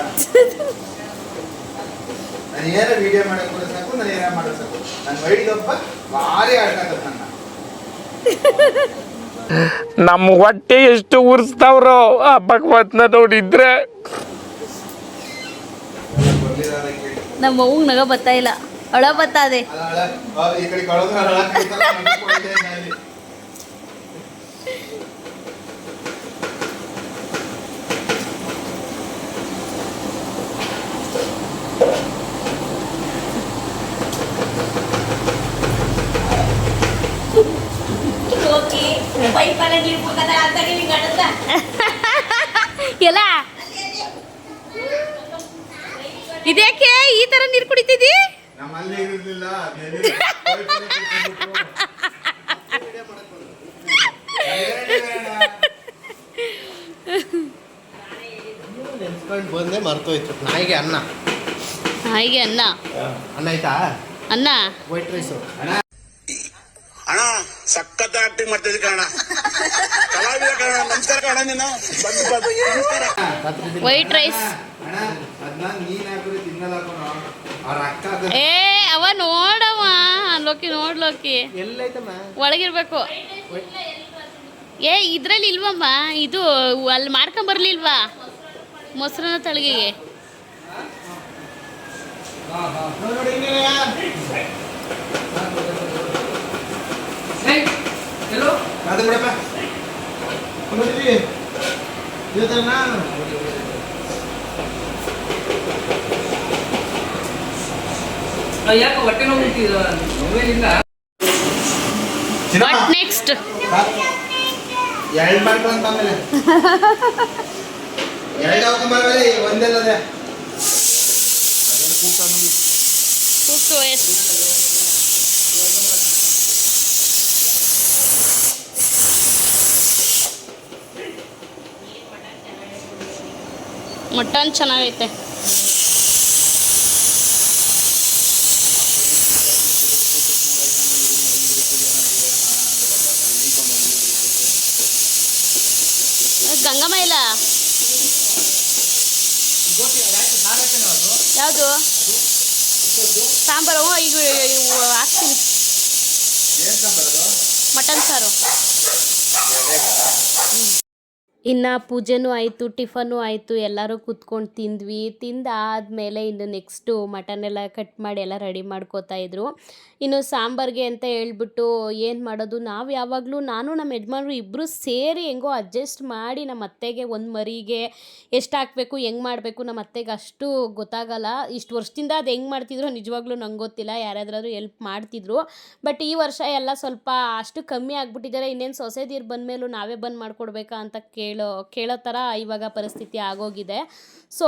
ನಾನು ಏನೋ ವಿಡಿಯೋ ಮಾಡಕ್ಕೆ ಕೂಡ ಸಾಕು ನಾನು ಏನೋ ಮಾಡೋದು ಸಾಕು ನನ್ನ ಮೈದೊಬ್ಬ ಭಾರಿ ಆಡ್ಕಂತ ನನ್ನ ನಮ್ಮ ಹೊಟ್ಟೆ ಎಷ್ಟು ಉರ್ಸ್ತಾವ್ರೋ ಆ ಭಗವತ್ನ ನೋಡಿದ್ರೆ ನಮ್ಮ ಅವ್ಗೆ ನಗ ಬರ್ತಾ ಇಲ್ಲ, ಅಳ ಬರ್ತಾ ಇದೆ. ಈ ಕಡೆ ಕಳೋದು ಎಲ್ಲ ಇದ್ಯಾಕೆ ಈ ತರ ನೀರು ಕುಡಿತಿದ್ದಿ? ನಮ್ಮಲ್ಲಿ ಇರಲಿಲ್ಲ ನೆನ್ಸ್ಕೊಂಡು ಬಂದೆ ಮರ್ತೋಯ್ತು. ನಾಯಿಗೆ ಅನ್ನ ಹಾಗೆ ಅನ್ನ ಆಯ್ತಾ? ಅನ್ನ ವೈಟ್ ರೈಸು. ಅಣ್ಣ ಸಖತ್ ಆಕ್ಟಿಂಗ್ ಮಾಡ್ತಿದ್ದೆ ಕಣ, ಕಲಾವಿದ ಕಣ. ನಮಸ್ಕಾರ ಕಣ, ನೀನು ಬಂದು ವೈಟ್ ರೈಸ್. ಅಣ್ಣ ಅದನ್ನ ನೀನ್ ಹಾಕಿದ್ರೆ ತಿನ್ನಲ್ಲ ಕಣ, ಅವ್ರ ಅಕ್ಕ ಏ ಅವ ನೋಡವ ಲೋಕಿ, ನೋಡ್ಲೋಕಿ ಎಲ್ಲೈತಮ್ಮ? ಒಳಗಿರ್ಬೇಕು. ಏ ಇದ್ರಲ್ಲಿ ಇಲ್ವಮ್ಮ, ಇದು ಅಲ್ಲಿ ಮಾಡ್ಕೊಂಬರ್ಲಿಲ್ವಾ ಮೊಸರನ್ನ ತಳಗಿಗೆ? ಅದು ಬಿಡಪ್ಪ ನೋಡಿದ್ವಿ ಇವತ್ತನ್ನ ಯಾಕೆ ಹೊಟ್ಟೆ ನೋವಿಲ್ಲ? What next? ಎರಡು ಮಾಡ್ಕೊಂತ ಆಮೇಲೆ ಎರಡು ಹಾಕೊಂಬರ್ಬೇಡಿ, ಒಂದೆಲ್ಲದೆ ಕೂತು ಎಸ್ ಮಟನ್ ಚೆನ್ನಾಗೈತೆ. ಗಂಗಮ್ಮ ಇಲ್ಲ ಯಾವುದು ಸಾಂಬಾರು? ಈಗ ಹಾಕ್ತೀನಿ. ಮಟನ್ ಸಾರು. ಇನ್ನು ಪೂಜೆನೂ ಆಯಿತು, ಟಿಫನ್ನು ಆಯಿತು, ಎಲ್ಲರೂ ಕೂತ್ಕೊಂಡು ತಿಂದ್ವಿ. ತಿಂದಾದಮೇಲೆ ಇನ್ನು ನೆಕ್ಸ್ಟು ಮಟನ್ ಎಲ್ಲ ಕಟ್ ಮಾಡಿ ಎಲ್ಲ ರೆಡಿ ಮಾಡ್ಕೋತಾ ಇದ್ರು. ಇನ್ನು ಸಾಂಬಾರಿಗೆ ಅಂತ ಹೇಳ್ಬಿಟ್ಟು ಏನು ಮಾಡೋದು, ನಾವು ಯಾವಾಗಲೂ ನಾನು ನಮ್ಮ ಯಜಮಾನ್ರು ಇಬ್ಬರು ಸೇರಿ ಹೆಂಗೋ ಅಡ್ಜಸ್ಟ್ ಮಾಡಿ, ನಮ್ಮ ಅತ್ತೆಗೆ ಒಂದು ಮರಿಗೆ ಎಷ್ಟು ಹಾಕಬೇಕು, ಹೆಂಗೆ ಮಾಡಬೇಕು, ನಮ್ಮ ಅತ್ತೆಗೆ ಅಷ್ಟು ಗೊತ್ತಾಗಲ್ಲ. ಇಷ್ಟು ವರ್ಷದಿಂದ ಅದು ಹೆಂಗೆ ಮಾಡ್ತಿದ್ರು ನಿಜವಾಗ್ಲೂ ನಂಗೆ ಗೊತ್ತಿಲ್ಲ, ಯಾರಾದ್ರೂ ಎಲ್ಪ್ ಮಾಡ್ತಿದ್ರು. ಬಟ್ ಈ ವರ್ಷ ಎಲ್ಲ ಸ್ವಲ್ಪ ಅಷ್ಟು ಕಮ್ಮಿ ಆಗಿಬಿಟ್ಟಿದ್ದಾರೆ. ಇನ್ನೇನು ಸೊಸೆದೀರು ಬಂದಮೇಲೂ ನಾವೇ ಬಂದು ಮಾಡಿಕೊಡ್ಬೇಕಾ ಅಂತ ಕೇಳೋ ಥರ ಇವಾಗ ಪರಿಸ್ಥಿತಿ ಆಗೋಗಿದೆ. ಸೊ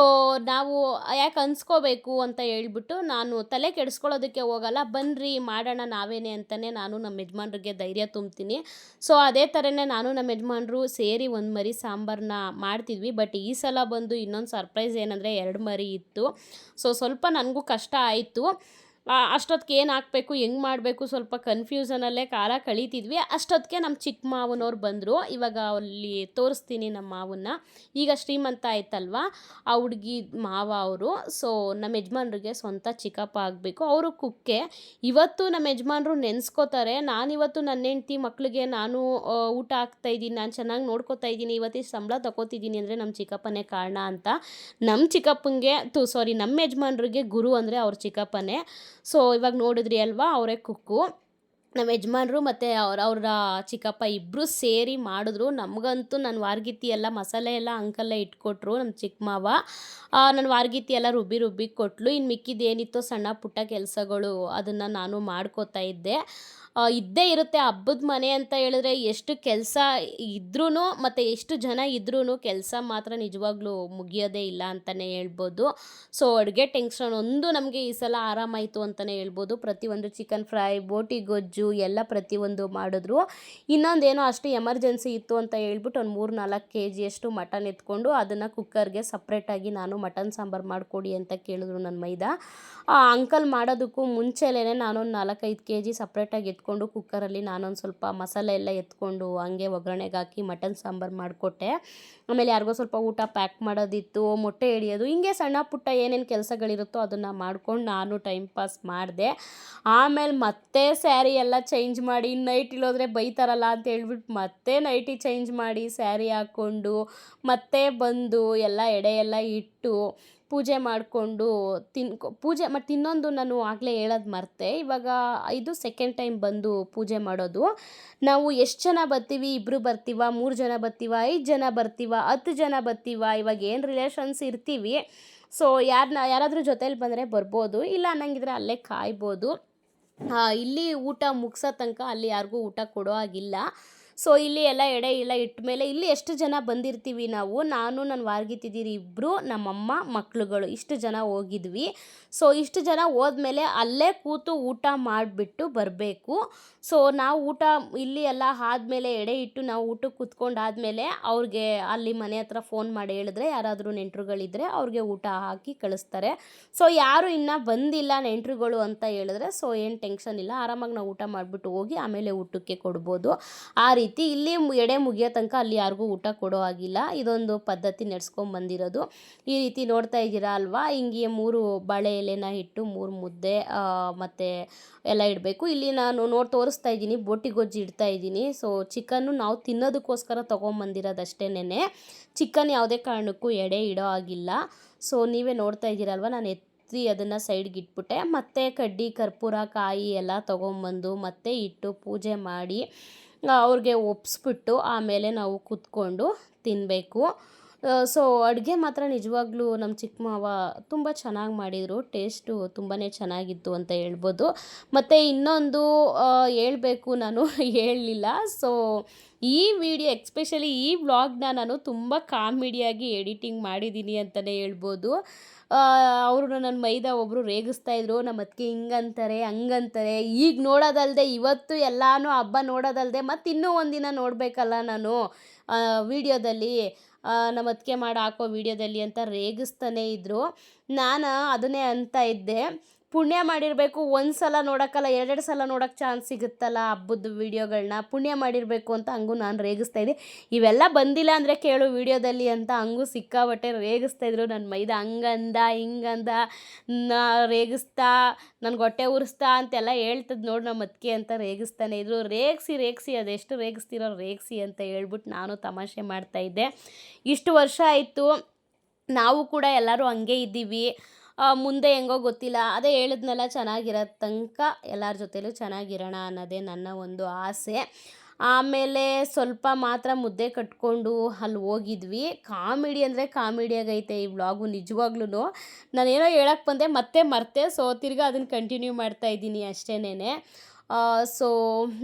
ನಾವು ಯಾಕೆ ಅನ್ಸ್ಕೋಬೇಕು ಅಂತ ಹೇಳ್ಬಿಟ್ಟು ನಾನು ತಲೆ ಕೆಡಿಸ್ಕೊಳ್ಳೋದಕ್ಕೆ ಹೋಗಲ್ಲ, ಬನ್ನಿರಿ ಮಾಡೋಣ ನಾವೇನೆ ಅಂತಲೇ ನಾನು ನಮ್ಮ ಯಜಮಾನ್ರಿಗೆ ಧೈರ್ಯ ತುಂಬ್ತೀನಿ. ಸೊ ಅದೇ ಥರನೇ ನಾನು ನಮ್ಮ ಯಜಮಾನ್ರು ಸೇರಿ ಒಂದು ಮರಿ ಸಾಂಬಾರನ್ನ ಮಾಡ್ತಿದ್ವಿ. ಬಟ್ ಈ ಸಲ ಬಂದು ಇನ್ನೊಂದು ಸರ್ಪ್ರೈಸ್ ಏನಂದರೆ 2 ಮರಿ ಇತ್ತು. ಸೊ ಸ್ವಲ್ಪ ನನಗೂ ಕಷ್ಟ ಆಯಿತು. ಅಷ್ಟೊತ್ತಿಗೆ ಏನು ಹಾಕಬೇಕು, ಹೆಂಗೆ ಮಾಡಬೇಕು, ಸ್ವಲ್ಪ ಕನ್ಫ್ಯೂಷನಲ್ಲೇ ಕಾಲ ಕಳೀತಿದ್ವಿ. ಅಷ್ಟೊತ್ತಿಗೆ ನಮ್ಮ ಚಿಕ್ಕ ಮಾವನವ್ರು ಬಂದರು. ಇವಾಗ ಅಲ್ಲಿ ತೋರಿಸ್ತೀನಿ ನಮ್ಮ ಮಾವನ್ನ. ಈಗ ಶ್ರೀಮಂತ ಆಯ್ತಲ್ವ ಆ ಹುಡುಗಿ ಮಾವ ಅವರು. ಸೊ ನಮ್ಮ ಯಜಮಾನ್ರಿಗೆ ಸ್ವಂತ ಚಿಕ್ಕಪ್ಪ ಆಗಬೇಕು. ಅವರು ಕುಕ್ಕೆ. ಇವತ್ತು ನಮ್ಮ ಯಜಮಾನ್ರು ನೆನೆಸ್ಕೋತಾರೆ, ನಾನಿವತ್ತು ನನ್ನ ಹೆಂಡ್ತಿ ಮಕ್ಕಳಿಗೆ ನಾನು ಊಟ ಹಾಕ್ತಾಯಿದ್ದೀನಿ, ನಾನು ಚೆನ್ನಾಗಿ ನೋಡ್ಕೋತಾ ಇದ್ದೀನಿ, ಇವತ್ತಿಷ್ಟು ಸಂಬಳ ತಗೋತಿದ್ದೀನಿ ಅಂದರೆ ನಮ್ಮ ಚಿಕ್ಕಪ್ಪನೇ ಕಾರಣ ಅಂತ. ನಮ್ಮ ಚಿಕ್ಕಪ್ಪಂಗೆ ನಮ್ಮ ಯಜಮಾನ್ರಿಗೆ ಗುರು ಅಂದರೆ ಅವ್ರ ಚಿಕ್ಕಪ್ಪನೇ. ಸೊ ಇವಾಗ ನೋಡಿದ್ರಿ ಅಲ್ವಾ, ಅವರೇ ಕುಕ್ಕು. ನಮ್ಮ ಯಜಮಾನ್ರು ಮತ್ತು ಅವ್ರ ಚಿಕ್ಕಪ್ಪ ಇಬ್ಬರು ಸೇರಿ ಮಾಡಿದ್ರು. ನಮಗಂತೂ ನನ್ನ ವಾರ್ಗಿತ್ತಿ ಎಲ್ಲ ಮಸಾಲೆ ಎಲ್ಲ ಅಂಕಲ್ಲೇ ಇಟ್ಕೊಟ್ರು. ನಮ್ಮ ಚಿಕ್ಕ ಮಾವ ನನ್ನ ವಾರ್ಗಿತ್ತಿ ಎಲ್ಲ ರುಬ್ಬಿ ಕೊಟ್ಟಲು. ಇನ್ನು ಮಿಕ್ಕಿದ್ದೇನಿತ್ತೋ ಸಣ್ಣ ಪುಟ್ಟ ಕೆಲಸಗಳು ಅದನ್ನು ನಾನು ಮಾಡ್ಕೋತಾ ಇದ್ದೆ. ಇದ್ದೇ ಇರುತ್ತೆ. ಹಬ್ಬದ ಮನೆ ಅಂತ ಹೇಳಿದ್ರೆ ಎಷ್ಟು ಕೆಲಸ ಇದ್ರೂ ಮತ್ತು ಎಷ್ಟು ಜನ ಇದ್ರೂ ಕೆಲಸ ಮಾತ್ರ ನಿಜವಾಗ್ಲೂ ಮುಗಿಯೋದೇ ಇಲ್ಲ ಅಂತಲೇ ಹೇಳ್ಬೋದು. ಸೊ ಅಡುಗೆ ಟೆನ್ಷನ್ ಒಂದು ನಮಗೆ ಈ ಸಲ ಆರಾಮಾಯಿತು ಅಂತಲೇ ಹೇಳ್ಬೋದು. ಪ್ರತಿಯೊಂದು ಚಿಕನ್ ಫ್ರೈ, ಬೋಟಿ ಗೊಜ್ಜು ಎಲ್ಲ ಪ್ರತಿಯೊಂದು ಮಾಡಿದ್ರು. ಇನ್ನೊಂದೇನೋ ಅಷ್ಟು ಎಮರ್ಜೆನ್ಸಿ ಇತ್ತು ಅಂತ ಹೇಳ್ಬಿಟ್ಟು ಒಂದು 3-4 kg ಮಟನ್ ಎತ್ಕೊಂಡು ಅದನ್ನು ಕುಕ್ಕರ್ಗೆ ಸಪ್ರೇಟಾಗಿ ನಾನು ಮಟನ್ ಸಾಂಬಾರು ಮಾಡಿಕೊಡಿ ಅಂತ ಕೇಳಿದ್ರು ನನ್ನ ಮೈದ. ಆ ಅಂಕಲ್ ಮಾಡೋದಕ್ಕೂ ಮುಂಚೆಲೇ ನಾನೊಂದು 4-5 kg ಸಪ್ರೇಟಾಗಿ ಎತ್ಕೊಂಡು ಕುಕ್ಕರಲ್ಲಿ ನಾನೊಂದು ಸ್ವಲ್ಪ ಮಸಾಲೆ ಎಲ್ಲ ಎತ್ಕೊಂಡು ಹಂಗೆ ಒಗ್ಗರಣೆಗೆ ಹಾಕಿ ಮಟನ್ ಸಾಂಬಾರು ಮಾಡಿಕೊಟ್ಟೆ. ಆಮೇಲೆ ಯಾರಿಗೋ ಸ್ವಲ್ಪ ಊಟ ಪ್ಯಾಕ್ ಮಾಡೋದಿತ್ತು, ಮೊಟ್ಟೆ ಹಿಡಿಯೋದು, ಹಿಂಗೆ ಸಣ್ಣ ಪುಟ್ಟ ಏನೇನು ಕೆಲಸಗಳಿರುತ್ತೋ ಅದನ್ನು ಮಾಡ್ಕೊಂಡು ನಾನು ಟೈಮ್ ಪಾಸ್ ಮಾಡಿದೆ. ಆಮೇಲೆ ಮತ್ತೆ ಸ್ಯಾರಿ ಎಲ್ಲ ಚೇಂಜ್ ಮಾಡಿ, ನೈಟಿಲೋದ್ರೆ ಬೈತಾರಲ್ಲ ಅಂತ ಹೇಳ್ಬಿಟ್ಟು ಮತ್ತೆ ನೈಟಿ ಚೇಂಜ್ ಮಾಡಿ ಸ್ಯಾರಿ ಹಾಕ್ಕೊಂಡು ಮತ್ತೆ ಬಂದು ಎಲ್ಲ ಎಡೆ ಎಲ್ಲ ಇಟ್ಟು ಪೂಜೆ ಮಾಡಿಕೊಂಡು ಪೂಜೆ ಮತ್ತು ಇನ್ನೊಂದು ನಾನು ಆಗಲೇ ಹೇಳೋದು ಮರೆತೆ. ಇವಾಗ ಇದು ಸೆಕೆಂಡ್ ಟೈಮ್ ಬಂದು ಪೂಜೆ ಮಾಡೋದು. ನಾವು ಎಷ್ಟು ಜನ ಬರ್ತೀವಿ, 2 ಬರ್ತೀವ, 3 ಜನ ಬರ್ತೀವ, 5 ಜನ ಬರ್ತೀವ, 10 ಜನ ಬರ್ತೀವ, ಇವಾಗ ಏನು ರಿಲೇಷನ್ಸ್ ಇರ್ತೀವಿ. ಸೊ ಯಾರಾದರೂ ಜೊತೇಲಿ ಬಂದರೆ ಬರ್ಬೋದು, ಇಲ್ಲ ಅನ್ನಂಗಿದ್ರೆ ಅಲ್ಲೇ ಕಾಯ್ಬೋದು. ಇಲ್ಲಿ ಊಟ ಮುಗಿಸೋ ತನಕ ಅಲ್ಲಿ ಯಾರಿಗೂ ಊಟ ಕೊಡೋ ಹಾಗಿಲ್ಲ. ಸೊ ಇಲ್ಲಿ ಎಲ್ಲ ಎಡೆ ಎಲ್ಲ ಇಟ್ಟ ಮೇಲೆ ಇಲ್ಲಿ ಎಷ್ಟು ಜನ ಬಂದಿರ್ತೀವಿ ನಾವು, ನಾನು ನನ್ನ ವಾರ್ಗಿತಿದ್ದೀರಿ ಇಬ್ಬರು, ನಮ್ಮಮ್ಮ ಮಕ್ಳುಗಳು, ಇಷ್ಟು ಜನ ಹೋಗಿದ್ವಿ. ಸೊ ಇಷ್ಟು ಜನ ಹೋದ್ಮೇಲೆ ಅಲ್ಲೇ ಕೂತು ಊಟ ಮಾಡಿಬಿಟ್ಟು ಬರಬೇಕು. ಸೊ ನಾವು ಊಟ ಇಲ್ಲಿ ಎಲ್ಲ ಆದಮೇಲೆ ಎಡೆ ಇಟ್ಟು ನಾವು ಊಟಕ್ಕೆ ಕೂತ್ಕೊಂಡಾದಮೇಲೆ ಅವ್ರಿಗೆ ಅಲ್ಲಿ ಮನೆ ಹತ್ರ ಫೋನ್ ಮಾಡಿ ಹೇಳಿದ್ರೆ ಯಾರಾದರೂ ನೆಂಟರುಗಳಿದ್ದರೆ ಅವ್ರಿಗೆ ಊಟ ಹಾಕಿ ಕಳಿಸ್ತಾರೆ. ಸೊ ಯಾರು ಇನ್ನೂ ಬಂದಿಲ್ಲ ನೆಂಟರುಗಳು ಅಂತ ಹೇಳಿದ್ರೆ ಸೊ ಏನು ಟೆನ್ಷನ್ ಇಲ್ಲ, ಆರಾಮಾಗಿ ನಾವು ಊಟ ಮಾಡಿಬಿಟ್ಟು ಹೋಗಿ ಆಮೇಲೆ ಊಟಕ್ಕೆ ಕೊಡ್ಬೋದು. ಆ ರೀತಿ ಇಲ್ಲಿ ಎಡೆ ಮುಗಿಯೋ ತನಕ ಅಲ್ಲಿ ಯಾರಿಗೂ ಊಟ ಕೊಡೋ ಆಗಿಲ್ಲ. ಇದೊಂದು ಪದ್ಧತಿ ನಡೆಸ್ಕೊಂಬಂದಿರೋದು. ಈ ರೀತಿ ನೋಡ್ತಾ ಇದ್ದೀರಾ ಅಲ್ವಾ, ಹಿಂಗೆ 3 ಬಾಳೆ ಎಲೆನ ಇಟ್ಟು 3 ಮುದ್ದೆ ಮತ್ತು ಎಲ್ಲ ಇಡಬೇಕು. ಇಲ್ಲಿ ನಾನು ತೋರಿಸ್ತಾ ಇದ್ದೀನಿ, ಬೋಟಿ ಗೊಜ್ಜು ಇಡ್ತಾ ಇದ್ದೀನಿ. ಸೊ ಚಿಕನ್ನು ನಾವು ತಿನ್ನೋದಕ್ಕೋಸ್ಕರ ತೊಗೊಂಬಂದಿರೋದಷ್ಟೇನೆ, ಚಿಕನ್ ಯಾವುದೇ ಕಾರಣಕ್ಕೂ ಎಡೆ ಇಡೋ ಆಗಿಲ್ಲ. ಸೊ ನೀವೇ ನೋಡ್ತಾ ಇದ್ದೀರಲ್ವ, ನಾನು ಅದನ್ನು ಸೈಡ್ಗೆ ಇಟ್ಬಿಟ್ಟೆ. ಮತ್ತು ಕಡ್ಡಿ ಕರ್ಪೂರ ಕಾಯಿ ಎಲ್ಲ ತೊಗೊಂಬಂದು ಮತ್ತೆ ಇಟ್ಟು ಪೂಜೆ ಮಾಡಿ ಅವ್ರಿಗೆ ಒಪ್ಪಿಸ್ಬಿಟ್ಟು ಆಮೇಲೆ ನಾವು ಕೂತ್ಕೊಂಡು ತಿನ್ನಬೇಕು. ಸೊ ಅಡುಗೆ ಮಾತ್ರ ನಿಜವಾಗ್ಲೂ ನಮ್ಮ ಚಿಕ್ಕ ಮಾವ ತುಂಬ ಚೆನ್ನಾಗಿ ಮಾಡಿದರು. ಟೇಸ್ಟು ತುಂಬಾ ಚೆನ್ನಾಗಿತ್ತು ಅಂತ ಹೇಳ್ಬೋದು. ಮತ್ತು ಇನ್ನೊಂದು ಹೇಳಬೇಕು, ನಾನು ಹೇಳಲಿಲ್ಲ. ಸೊ ಈ ವಿಡಿಯೋ ಎಕ್ಸ್ಪೆಷಲಿ ಈ ವ್ಲಾಗ್ನ ನಾನು ತುಂಬ ಕಾಮಿಡಿಯಾಗಿ ಎಡಿಟಿಂಗ್ ಮಾಡಿದ್ದೀನಿ ಅಂತಲೇ ಹೇಳ್ಬೋದು. ಅವರು ನನ್ನ ಮೈದ ಒಬ್ಬರು ರೇಗಿಸ್ತಾಯಿದ್ರು, ನಮ್ಮ ಅತ್ತಿಗೆ ಹಿಂಗಂತಾರೆ ಹಂಗಂತಾರೆ. ಈಗ ನೋಡೋದಲ್ಲದೆ ಇವತ್ತು ಎಲ್ಲನೂ ಹಬ್ಬ ನೋಡೋದಲ್ಲದೆ ಮತ್ತು ಇನ್ನೂ ಒಂದಿನ ನೋಡಬೇಕಲ್ಲ ನಾನು ವೀಡಿಯೋದಲ್ಲಿ, ನಮ್ಮ ಅತ್ತಿಗೆ ಮಾಡಿ ಹಾಕೋ ವೀಡಿಯೋದಲ್ಲಿ ಅಂತ ರೇಗಿಸ್ತಾನೇ ಇದ್ದರು. ನಾನು ಅದನ್ನೇ ಅಂತ ಇದ್ದೆ, ಪುಣ್ಯ ಮಾಡಿರಬೇಕು, ಒಂದು ಸಲ ನೋಡೋಕ್ಕಲ್ಲ 2 ಸಲ ನೋಡೋಕ್ಕೆ ಚಾನ್ಸ್ ಸಿಗುತ್ತಲ್ಲ ಹಬ್ಬದ ವೀಡಿಯೋಗಳನ್ನ, ಪುಣ್ಯ ಮಾಡಿರಬೇಕು ಅಂತ ಹಂಗೂ ನಾನು ರೇಗಿಸ್ತಾಯಿದ್ದೆ. ಇವೆಲ್ಲ ಬಂದಿಲ್ಲ ಅಂದರೆ ಕೇಳು ವೀಡಿಯೋದಲ್ಲಿ ಅಂತ ಹಂಗೂ ಸಿಕ್ಕಾಬಟ್ಟೆ ರೇಗಿಸ್ತಾಯಿದ್ರು. ನನ್ನ ಮೈದ ಹಂಗಂದ ಹಿಂಗಂದ ರೇಗಿಸ್ತಾ ನನಗೆ ಹೊಟ್ಟೆ ಉರಿಸ್ತಾ ಅಂತೆಲ್ಲ ಹೇಳ್ತದ್ದು ನೋಡಿ ನಮ್ಮ ಅತ್ತಿಗೆ ಅಂತ ರೇಗಿಸ್ತಾನೆ ಇದ್ರು. ರೇಗಿಸಿ ಅದೆಷ್ಟು ರೇಗಿಸ್ತಿರೋ ರೇಗಿಸಿ ಅಂತ ಹೇಳ್ಬಿಟ್ಟು ನಾನು ತಮಾಷೆ ಮಾಡ್ತಾಯಿದ್ದೆ. ಇಷ್ಟು ವರ್ಷ ಆಯಿತು, ನಾವು ಕೂಡ ಎಲ್ಲರೂ ಹಂಗೆ ಇದ್ದೀವಿ. ಮುಂದೆ ಹೆಂಗೋ ಗೊತ್ತಿಲ್ಲ, ಅದೇ ಹೇಳಿದ್ನೆಲ್ಲ ಚೆನ್ನಾಗಿರೋ ತನಕ ಎಲ್ಲರ ಜೊತೆಲೂ ಚೆನ್ನಾಗಿರೋಣ ಅನ್ನೋದೇ ನನ್ನ ಒಂದು ಆಸೆ. ಆಮೇಲೆ ಸ್ವಲ್ಪ ಮಾತ್ರ ಮುದ್ದೆ ಕಟ್ಕೊಂಡು ಅಲ್ಲಿ ಹೋಗಿದ್ವಿ. ಕಾಮಿಡಿ ಅಂದರೆ ಕಾಮಿಡಿಯಾಗೈತೆ ಈ ವ್ಲಾಗು ನಿಜವಾಗ್ಲೂ. ನಾನೇನೋ ಹೇಳೋಕ್ಕೆ ಬಂದೆ ಮತ್ತೆ ಮರ್ತೆ, ಸೊ ತಿರ್ಗಾ ಅದನ್ನು ಕಂಟಿನ್ಯೂ ಮಾಡ್ತಾಯಿದ್ದೀನಿ ಅಷ್ಟೇನೆ. ಸೊ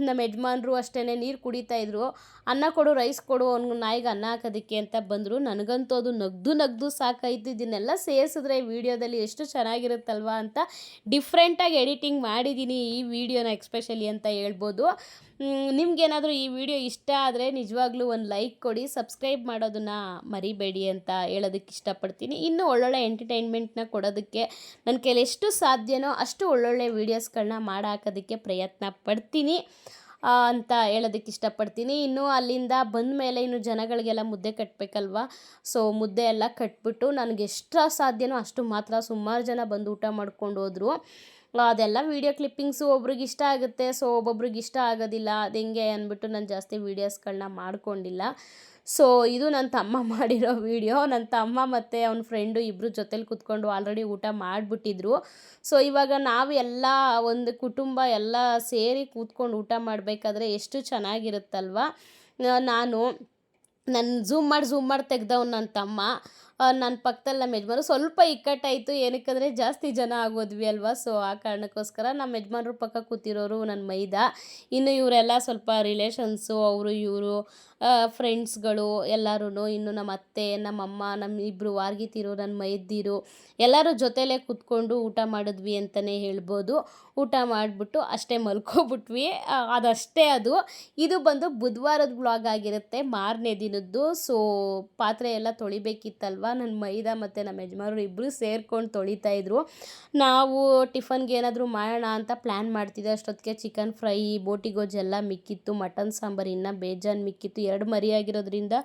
ನಮ್ಮ ಯಜಮಾನ್ರು ಅಷ್ಟೇ ನೀರು ಕುಡಿತಾಯಿದ್ರು. ಅನ್ನ ಕೊಡು, ರೈಸ್ ಕೊಡು, ಅವ್ನಿಗೆ ನಾಯಿಗೆ ಅನ್ನ ಹಾಕೋದಕ್ಕೆ ಅಂತ ಬಂದರು. ನನಗಂತೂ ಅದು ನಗ್ದು ಸಾಕಾಯಿತು. ಇದನ್ನೆಲ್ಲ ಸೇರಿಸಿದ್ರೆ ವೀಡಿಯೋದಲ್ಲಿ ಎಷ್ಟು ಚೆನ್ನಾಗಿರುತ್ತಲ್ವ ಅಂತ ಡಿಫ್ರೆಂಟಾಗಿ ಎಡಿಟಿಂಗ್ ಮಾಡಿದ್ದೀನಿ ಈ ವಿಡಿಯೋನ ಎಕ್ಸ್ಪೆಷಲಿ ಅಂತ ಹೇಳ್ಬೋದು. ನಿಮ್ಗೇನಾದರೂ ಈ ವಿಡಿಯೋ ಇಷ್ಟ ಆದರೆ ನಿಜವಾಗ್ಲೂ ಒಂದು ಲೈಕ್ ಕೊಡಿ, ಸಬ್ಸ್ಕ್ರೈಬ್ ಮಾಡೋದನ್ನು ಮರಿಬೇಡಿ ಅಂತ ಹೇಳೋದಕ್ಕೆ ಇಷ್ಟಪಡ್ತೀನಿ. ಇನ್ನೂ ಒಳ್ಳೊಳ್ಳೆ ಎಂಟರ್ಟೈನ್ಮೆಂಟ್ನ ಕೊಡೋದಕ್ಕೆ ನನ್ನ ಕೈಲಿ ಎಷ್ಟು ಸಾಧ್ಯನೋ ಅಷ್ಟು ಒಳ್ಳೊಳ್ಳೆ ವೀಡಿಯೋಸ್ಗಳನ್ನ ಮಾಡಾಕೋದಕ್ಕೆ ಪ್ರಯತ್ನ ಪಡ್ತೀನಿ ಅಂತ ಹೇಳೋದಕ್ಕೆ ಇಷ್ಟಪಡ್ತೀನಿ. ಇನ್ನು ಅಲ್ಲಿಂದ ಬಂದ ಮೇಲೆ ಇನ್ನು ಜನಗಳಿಗೆಲ್ಲ ಮುದ್ದೆ ಕಟ್ಟಬೇಕಲ್ವ. ಸೊ ಮುದ್ದೆ ಎಲ್ಲ ಕಟ್ಬಿಟ್ಟು ನನಗೆ ಎಷ್ಟು ಸಾಧ್ಯನೋ ಅಷ್ಟು ಮಾತ್ರ ಸುಮಾರು ಜನ ಬಂದು ಊಟ ಮಾಡ್ಕೊಂಡು ಹೋದರು. ಅದೆಲ್ಲ ವೀಡಿಯೋ ಕ್ಲಿಪ್ಪಿಂಗ್ಸು ಒಬ್ರಿಗೆ ಇಷ್ಟ ಆಗುತ್ತೆ, ಸೊ ಒಬ್ಬೊಬ್ರಿಗೆ ಇಷ್ಟ ಆಗೋದಿಲ್ಲ. ಅದು ಹೆಂಗೆ ಅಂದ್ಬಿಟ್ಟು ನಾನು ಜಾಸ್ತಿ ವೀಡಿಯೋಸ್ಗಳನ್ನ ಮಾಡ್ಕೊಂಡಿಲ್ಲ. ಸೊ ಇದು ನನ್ನ ತಮ್ಮ ಮಾಡಿರೋ ವೀಡಿಯೋ. ನನ್ನ ತಮ್ಮ ಮತ್ತು ಅವನ ಫ್ರೆಂಡು ಇಬ್ಬರು ಜೊತೇಲಿ ಕೂತ್ಕೊಂಡು ಆಲ್ರೆಡಿ ಊಟ ಮಾಡಿಬಿಟ್ಟಿದ್ರು. ಸೊ ಇವಾಗ ನಾವು ಎಲ್ಲ ಒಂದು ಕುಟುಂಬ ಎಲ್ಲ ಸೇರಿ ಕೂತ್ಕೊಂಡು ಊಟ ಮಾಡಬೇಕಾದ್ರೆ ಎಷ್ಟು ಚೆನ್ನಾಗಿರುತ್ತಲ್ವ. ನಾನು ಝೂಮ್ ಮಾಡಿ ತೆಗ್ದವ್ನು ನನ್ನ ತಮ್ಮ. ನನ್ನ ಪಕ್ಕದಲ್ಲಿ ನಮ್ಮ ಯಜಮಾನ್ರು ಸ್ವಲ್ಪ ಇಕ್ಕಟ್ಟಾಯಿತು, ಏನಕ್ಕಂದರೆ ಜಾಸ್ತಿ ಜನ ಆಗೋದ್ವಿ ಅಲ್ವಾ. ಸೊ ಆ ಕಾರಣಕ್ಕೋಸ್ಕರ ನಮ್ಮ ಯಜಮಾನ್ರ ಪಕ್ಕ ಕೂತಿರೋರು ನನ್ನ ಮೈದ, ಇನ್ನು ಇವರೆಲ್ಲ ಸ್ವಲ್ಪ ರಿಲೇಷನ್ಸು, ಅವರು ಇವರು ಫ್ರೆಂಡ್ಸ್ಗಳು ಎಲ್ಲರೂ, ಇನ್ನು ನಮ್ಮ ಅತ್ತೆ, ನಮ್ಮಮ್ಮ, ನಮ್ಮ ಇಬ್ಬರು ವಾರ್ಗಿತಿರು, ನನ್ನ ಮೈದಿರು ಎಲ್ಲರೂ ಜೊತೆಲೇ ಕೂತ್ಕೊಂಡು ಊಟ ಮಾಡಿದ್ವಿ ಅಂತಲೇ ಹೇಳ್ಬೋದು. ಊಟ ಮಾಡಿಬಿಟ್ಟು ಅಷ್ಟೇ ಮಲ್ಕೊಬಿಟ್ವಿ. ಅದಷ್ಟೇ ಅದು. ಇದು ಬಂದು ಬುಧವಾರದ ವ್ಲಾಗ್ ಆಗಿರುತ್ತೆ, ಮಾರನೇ ದಿನದ್ದು. ಸೊ ಪಾತ್ರೆ ಎಲ್ಲ ತೊಳಿಬೇಕಿತ್ತಲ್ವ, ನನ್ನ ಮೈದ ಮತ್ತು ನಮ್ಮ ಯಜಮಾನರು ಇಬ್ಬರು ಸೇರ್ಕೊಂಡು ತೊಳಿತಾಯಿದ್ರು. ನಾವು ಟಿಫನ್ಗೆ ಏನಾದರೂ ಮಾಡೋಣ ಅಂತ ಪ್ಲ್ಯಾನ್ ಮಾಡ್ತಿದ್ದೆ. ಅಷ್ಟೊತ್ತಿಗೆ ಚಿಕನ್ ಫ್ರೈ, ಬೋಟಿ ಗೊಜ್ಜು ಎಲ್ಲ ಮಿಕ್ಕಿತ್ತು, ಮಟನ್ ಸಾಂಬಾರು ಇನ್ನೂ ಬೇಜಾನ್ ಮಿಕ್ಕಿತ್ತು. 2 ಮರಿ ಆಗಿರೋದ್ರಿಂದ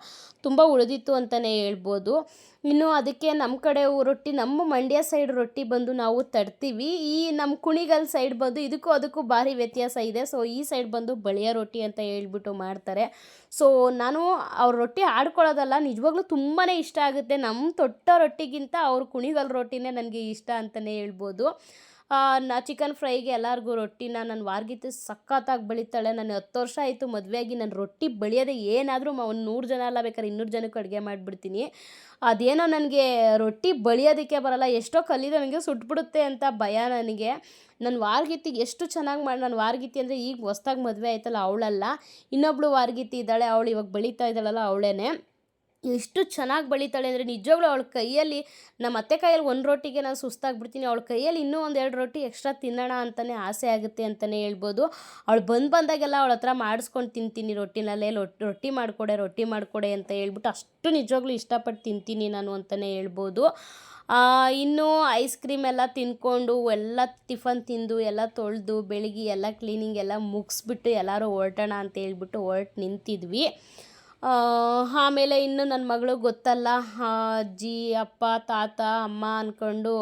ತುಂಬ ಉಳಿದಿತ್ತು ಅಂತಲೇ ಹೇಳ್ಬೋದು. ಇನ್ನು ಅದಕ್ಕೆ ನಮ್ಮ ಕಡೆ ರೊಟ್ಟಿ, ನಮ್ಮ ಮಂಡ್ಯ ಸೈಡ್ ರೊಟ್ಟಿ ಬಂದು ನಾವು ತಡ್ತೀವಿ. ಈ ನಮ್ಮ ಕುಣಿಗಲ್ ಸೈಡ್ ಬಂದು ಇದಕ್ಕೂ ಅದಕ್ಕೂ ಭಾರಿ ವ್ಯತ್ಯಾಸ ಇದೆ. ಸೊ ಈ ಸೈಡ್ ಬಂದು ಬಳಿಯ ರೊಟ್ಟಿ ಅಂತ ಹೇಳ್ಬಿಟ್ಟು ಮಾಡ್ತಾರೆ. ಸೊ ನಾನು ಅವ್ರ ರೊಟ್ಟಿ ಆಡ್ಕೊಳ್ಳೋದಲ್ಲ, ನಿಜವಾಗ್ಲೂ ತುಂಬಾ ಇಷ್ಟ ಆಗುತ್ತೆ. ನಮ್ಮ ತೊಟ್ಟ ರೊಟ್ಟಿಗಿಂತ ಅವ್ರ ಕುಣಿಗಲ್ ರೊಟ್ಟಿನೇ ನನಗೆ ಇಷ್ಟ ಅಂತಲೇ ಹೇಳ್ಬೋದು. ಚಿಕನ್ ಫ್ರೈಗೆ ಎಲ್ಲರಿಗೂ ರೊಟ್ಟಿನ ನನ್ನ ವಾರ್ಗಿತಿ ಸಖತ್ತಾಗಿ ಬಳಿತಾಳೆ. ನಾನು 10 ವರ್ಷ ಆಯಿತು ಮದುವೆಯಾಗಿ. ನಾನು ರೊಟ್ಟಿ ಬಳಿಯೋದೇ ಏನಾದರೂ ಒಂದು 100 ಜನ ಅಲ್ಲ, ಬೇಕಾದ್ರೆ 200 ಜನಕ್ಕೆ ಅಡುಗೆ ಮಾಡಿಬಿಡ್ತೀನಿ. ಅದೇನೋ ನನಗೆ ರೊಟ್ಟಿ ಬಳಿಯೋದಕ್ಕೆ ಬರೋಲ್ಲ, ಎಷ್ಟೋ ಕಲ್ಲಿದೆ ನನಗೆ ಸುಟ್ಬಿಡುತ್ತೆ ಅಂತ ಭಯ ನನಗೆ. ನನ್ನ ವಾರ್ಗಿತಿಗೆ ಎಷ್ಟು ಚೆನ್ನಾಗಿ ನನ್ನ ವಾರ್ಗಿತಿ ಅಂದರೆ ಈಗ ಹೊಸ್ದಾಗಿ ಮದುವೆ ಆಯ್ತಲ್ಲ ಅವಳಲ್ಲ, ಇನ್ನೊಬ್ಳು ವಾರ್ಗಿತಿ ಇದ್ದಾಳೆ, ಅವಳು ಇವಾಗ ಬಳಿತಾ ಇದ್ದಾಳಲ್ಲ ಅವಳೇನೆ. ಎಷ್ಟು ಚೆನ್ನಾಗಿ ಬಳಿತಾಳೆ ಅಂದರೆ ನಿಜವಾಗ್ಲೂ ಅವಳ ಕೈಯಲ್ಲಿ, ನಮ್ಮ ಅತ್ತೆ ಕೈಯಲ್ಲಿ 1 ರೊಟ್ಟಿಗೆ ನಾನು ಸುಸ್ತಾಗ್ಬಿಡ್ತೀನಿ, ಅವಳ ಕೈಯಲ್ಲಿ ಇನ್ನೂ 1-2 ರೊಟ್ಟಿ ಎಕ್ಸ್ಟ್ರಾ ತಿನ್ನೋಣ ಅಂತಲೇ ಆಸೆ ಆಗುತ್ತೆ ಅಂತಲೇ ಹೇಳ್ಬೋದು. ಅವಳು ಬಂದಾಗೆಲ್ಲ ಅವಳ ಹತ್ರ ಮಾಡಿಸ್ಕೊಂಡು ತಿಂತೀನಿ ರೊಟ್ಟಿನಲ್ಲೇ. ರೊಟ್ಟಿ ಮಾಡಿಕೊಡೆ ಅಂತ ಹೇಳ್ಬಿಟ್ಟು ಅಷ್ಟು ನಿಜವಾಗ್ಲೂ ಇಷ್ಟಪಟ್ಟು ತಿಂತೀನಿ ನಾನು ಅಂತಲೇ ಹೇಳ್ಬೋದು. ಇನ್ನು ಐಸ್ ಕ್ರೀಮ್ ಎಲ್ಲ ತಿಂದ್ಕೊಂಡು ಎಲ್ಲ ಟಿಫನ್ ತಿಂದು ಎಲ್ಲ ತೊಳೆದು ಬೆಳಿಗ್ಗೆ ಎಲ್ಲ ಕ್ಲೀನಿಂಗ್ ಎಲ್ಲ ಮುಗಿಸ್ಬಿಟ್ಟು ಎಲ್ಲರೂ ಹೊರಟೋಣ ಅಂತ ಹೇಳ್ಬಿಟ್ಟು ನಿಂತಿದ್ವಿ. ಆಮೇಲೆ ಇನ್ನು ನನ್ನ ಮಗಳು ಗೊತ್ತಲ್ಲ, ಅಜ್ಜಿ, ಅಪ್ಪ, ತಾತ, ಅಮ್ಮ ಅಂದ್ಕೊಂಡು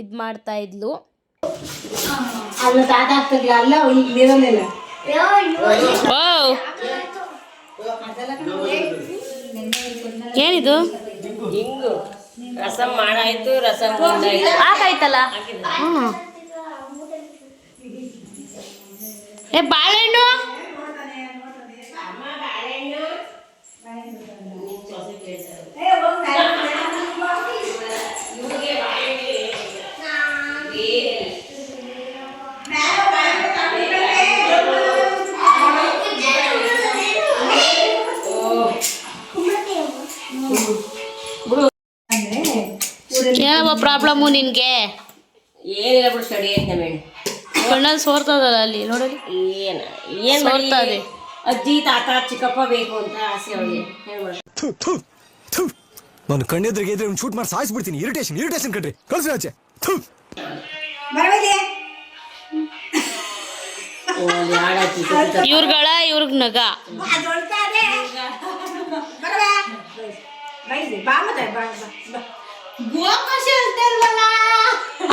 ಇದು ಮಾಡ್ತಾಯಿದ್ಲು. ಏನಿದು? ರಸಂ ಮಾಡಾಯ್ತು, ರಸಂ ಆಗಾಯ್ತಲ್ಲ. ಬಾಳೆಹಣ್ಣು ಏನವ ಪ್ರಾಬ್ಲಮ್ಮು ನಿನಗೆ? ಏನಿಲ್ಲ ಬಿಡು, ಸ್ಟಡಿ ಐತೆ ಮೇಡಮ್. ಕಣ್ಣಲ್ಲಿ ಸೋರ್ತದಲ್ಲ ಅಲ್ಲಿ ನೋಡಲಿ, ಏನು ಸೋರ್ತಾ ಇದೆ. ಅಜ್ಜಿ, ತಾತ, ಚಿಕ್ಕಪ್ಪ ಬೇಕು ಅಂತ ಆಸೆ ಅವಳಿಗೆ. ನಾನು ಕಣ್ಣೆದ್ರಿಗೆ ಇದ್ರೆ ಒಂದು ಶೂಟ್ ಮಾಡಿ ಸಾಯಿಸ್ಬಿಡ್ತೀನಿ. ಇರಿಟೇಷನ್ ಕಣ್ರಿ, ಕಳ್ಸಿ ಆಚೆ. ಇವ್ರಿಗೆ ನಗ.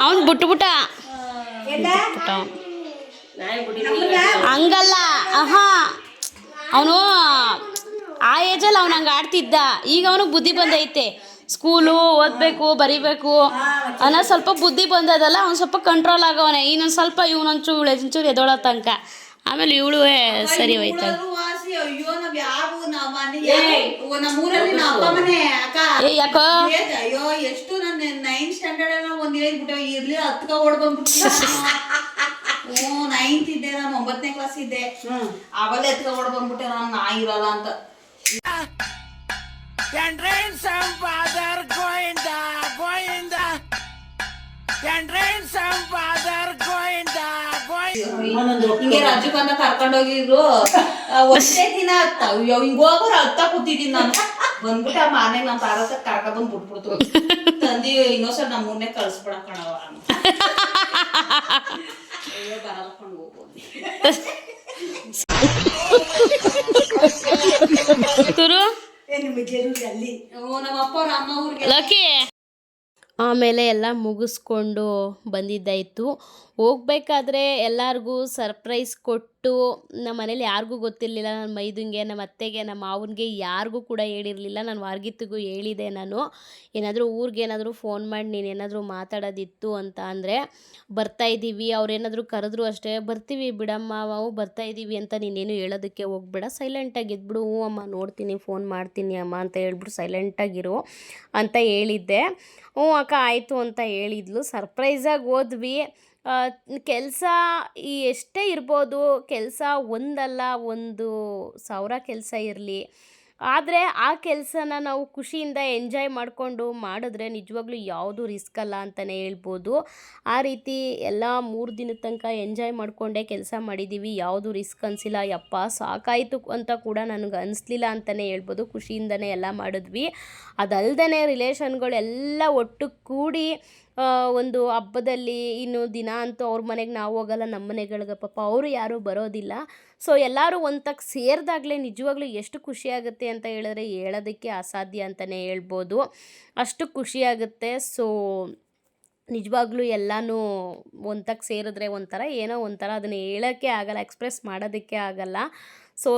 ಅವನ್ ಬಿಟ್ಬಿಟ್ಟ ಹಂಗಲ್ಲ. ಅವನು ಆ ಏಜಲ್ಲಿ ಅವ್ನು ಹಂಗೆ ಆಡ್ತಿದ್ದ. ಈಗ ಅವನಿಗೆ ಬುದ್ಧಿ ಬಂದೈತೆ, ಸ್ಕೂಲು ಓದಬೇಕು, ಬರಿಬೇಕು ಅನ್ನೋ ಸ್ವಲ್ಪ ಬುದ್ಧಿ ಬಂದದಲ್ಲ, ಅವ್ನು ಸ್ವಲ್ಪ ಕಂಟ್ರೋಲ್ ಆಗವನೆ. ಇನ್ನೊಂದು ಸ್ವಲ್ಪ ಇವನೊಂಚೂರು ಎದೊಳೋ ತನಕ. ಆಮೇಲೆ ಇವಳು ಸರಿ ಹೋಯ್ತಾಳೆ. ಯಾಕೋ ಅಯ್ಯೋ ಎಷ್ಟು ನನ್ನ 9th ಸ್ಟ್ಯಾಂಡರ್ಡ್ ಒಂದ್ ಹೇಳ್ಬಿಟ್ಟೆ ಇರ್ಲಿ 10ಕ್ಕೆ ಓಡ್ ಬಂದ್ಬಿಟ್ಟು. 9th ಇದ್ದೆ ನಾನು, 9ನೇ ಕ್ಲಾಸ್ ಇದ್ದೆ, ಅವಲ್ಲೇ 10ಕ್ಕೆ ಓಡ್ ಬಂದ್ಬಿಟ್ಟೆ ನಾನು, ನಾ ಇರಲ್ಲ ಅಂತ. ಹಿಂಗೆ ರಾಜಕ್ಕಂತ ಕರ್ಕೊಂಡೋಗಿದ್ರು. ಒಂದೇ ದಿನ ಹಿಂಗ ಹೋಗೋರು ಹತ್ತ ಕೂತಿದ್ದೀನಿ ನಾನು. ಬಂದ್ಬಿಟ್ಟು ಆ ಮಾರನೇ ನಮ್ಮ ತಾರತ ಕರ್ಕೊಂಡ್ ಬಿಟ್ಬಿಡ್ತು. ತಂದಿ ಇನ್ನೊಂದ್ಸಲ ನಮ್ಮ ಮೂರನೇ ಕಳ್ಸ್ಬಿಡ ಕಣವ. ಬರಲ್ಕೊಂಡು ಹೋಗ್ಬೋದು. ತುರು ನಮ್ಮ ಅಪ್ಪ ಅವ್ರ ಅಮ್ಮ ಊರಿಗೆ ಲಕ್ಕಿ ಆಮೇಲೆ ಎಲ್ಲ ಮುಗಿಸ್ಕೊಂಡು ಬಂದಿದ್ದಾಯಿತು. ಹೋಗ್ಬೇಕಾದ್ರೆ ಎಲ್ಲರಿಗೂ ಸರ್ಪ್ರೈಸ್ ಕೊಟ್ಟು ನಮ್ಮ ಮನೇಲಿ ಯಾರಿಗೂ ಗೊತ್ತಿರಲಿಲ್ಲ. ನನ್ನ ಮೈದುಂಗೆ, ನಮ್ಮ ಅತ್ತೆಗೆ, ನಮ್ಮ ಮಾವನಿಗೆ ಯಾರಿಗೂ ಕೂಡ ಹೇಳಿರಲಿಲ್ಲ. ನಾನು ವಾರ್ಗಿತ್ತಿಗೂ ಹೇಳಿದೆ ನಾನು, ಏನಾದರೂ ಊರಿಗೇನಾದರೂ ಫೋನ್ ಮಾಡಿ ನೀನೇನಾದರೂ ಮಾತಾಡೋದಿತ್ತು ಅಂತ ಅಂದರೆ, ಬರ್ತಾಯಿದ್ದೀವಿ ಅವ್ರೇನಾದರೂ ಕರೆದ್ರು ಅಷ್ಟೇ, ಬರ್ತೀವಿ ಬಿಡಮ್ಮ ನಾವು ಬರ್ತಾಯಿದ್ದೀವಿ ಅಂತ ನೀನೇನು ಹೇಳೋದಕ್ಕೆ ಹೋಗ್ಬೇಡ, ಸೈಲೆಂಟಾಗಿ ಇದ್ಬಿಡು. ಹ್ಞೂ ಅಮ್ಮ ನೋಡ್ತೀನಿ, ಫೋನ್ ಮಾಡ್ತೀನಿ ಅಮ್ಮ ಅಂತ ಹೇಳ್ಬಿಟ್ಟು ಸೈಲೆಂಟಾಗಿರು ಅಂತ ಹೇಳಿದ್ದೆ. ಹ್ಞೂ ಅಕ್ಕ ಆಯಿತು ಅಂತ ಹೇಳಿದ್ಲು. ಸರ್ಪ್ರೈಸಾಗಿ ಹೋದ್ವಿ. ಕೆಲಸ ಎಷ್ಟೇ ಇರ್ಬೋದು, ಕೆಲಸ ಒಂದಲ್ಲ 1,000 ಕೆಲಸ ಇರಲಿ, ಆದರೆ ಆ ಕೆಲಸನ ನಾವು ಖುಷಿಯಿಂದ ಎಂಜಾಯ್ ಮಾಡಿಕೊಂಡು ಮಾಡಿದ್ರೆ ನಿಜವಾಗ್ಲೂ ಯಾವುದು ರಿಸ್ಕ್ ಅಲ್ಲ ಅಂತಲೇ ಹೇಳ್ಬೋದು. ಆ ರೀತಿ ಎಲ್ಲ 3 ದಿನದ ತನಕ ಎಂಜಾಯ್ ಮಾಡಿಕೊಂಡೇ ಕೆಲಸ ಮಾಡಿದ್ದೀವಿ. ಯಾವುದು ರಿಸ್ಕ್ ಅನಿಸಿಲ್ಲ. ಯಪ್ಪ ಸಾಕಾಯಿತು ಅಂತ ಕೂಡ ನನಗೆ ಅನಿಸ್ಲಿಲ್ಲ ಅಂತಲೇ ಹೇಳ್ಬೋದು. ಖುಷಿಯಿಂದನೇ ಎಲ್ಲ ಮಾಡಿದ್ವಿ. ಅದಲ್ಲದೆ ರಿಲೇಷನ್ಗಳೆಲ್ಲ ಒಟ್ಟು ಕೂಡಿ ಒಂದು ಹಬ್ಬದಲ್ಲಿ ಇನ್ನು ದಿನ ಅಂತೂ ಅವ್ರ ಮನೆಗೆ ನಾವು ಹೋಗಲ್ಲ, ನಮ್ಮ ಮನೆಗಳಿಗೆ ಪಾಪ ಅವರು ಯಾರೂ ಬರೋದಿಲ್ಲ. ಸೊ ಎಲ್ಲರೂ ಒಂತಕ್ಕೆ ಸೇರಿದಾಗಲೇ ನಿಜವಾಗ್ಲೂ ಎಷ್ಟು ಖುಷಿಯಾಗುತ್ತೆ ಅಂತ ಹೇಳಿದ್ರೆ ಹೇಳೋದಕ್ಕೆ ಅಸಾಧ್ಯ ಅಂತಲೇ ಹೇಳ್ಬೋದು. ಅಷ್ಟು ಖುಷಿಯಾಗುತ್ತೆ. ಸೊ ನಿಜವಾಗ್ಲೂ ಎಲ್ಲನೂ ಒಂತಕ್ಕೆ ಸೇರಿದ್ರೆ ಒಂಥರ ಏನೋ ಒಂಥರ ಅದನ್ನು ಹೇಳೋಕ್ಕೆ ಆಗಲ್ಲ, ಎಕ್ಸ್ಪ್ರೆಸ್ ಮಾಡೋದಕ್ಕೆ ಆಗಲ್ಲ. ಸೊ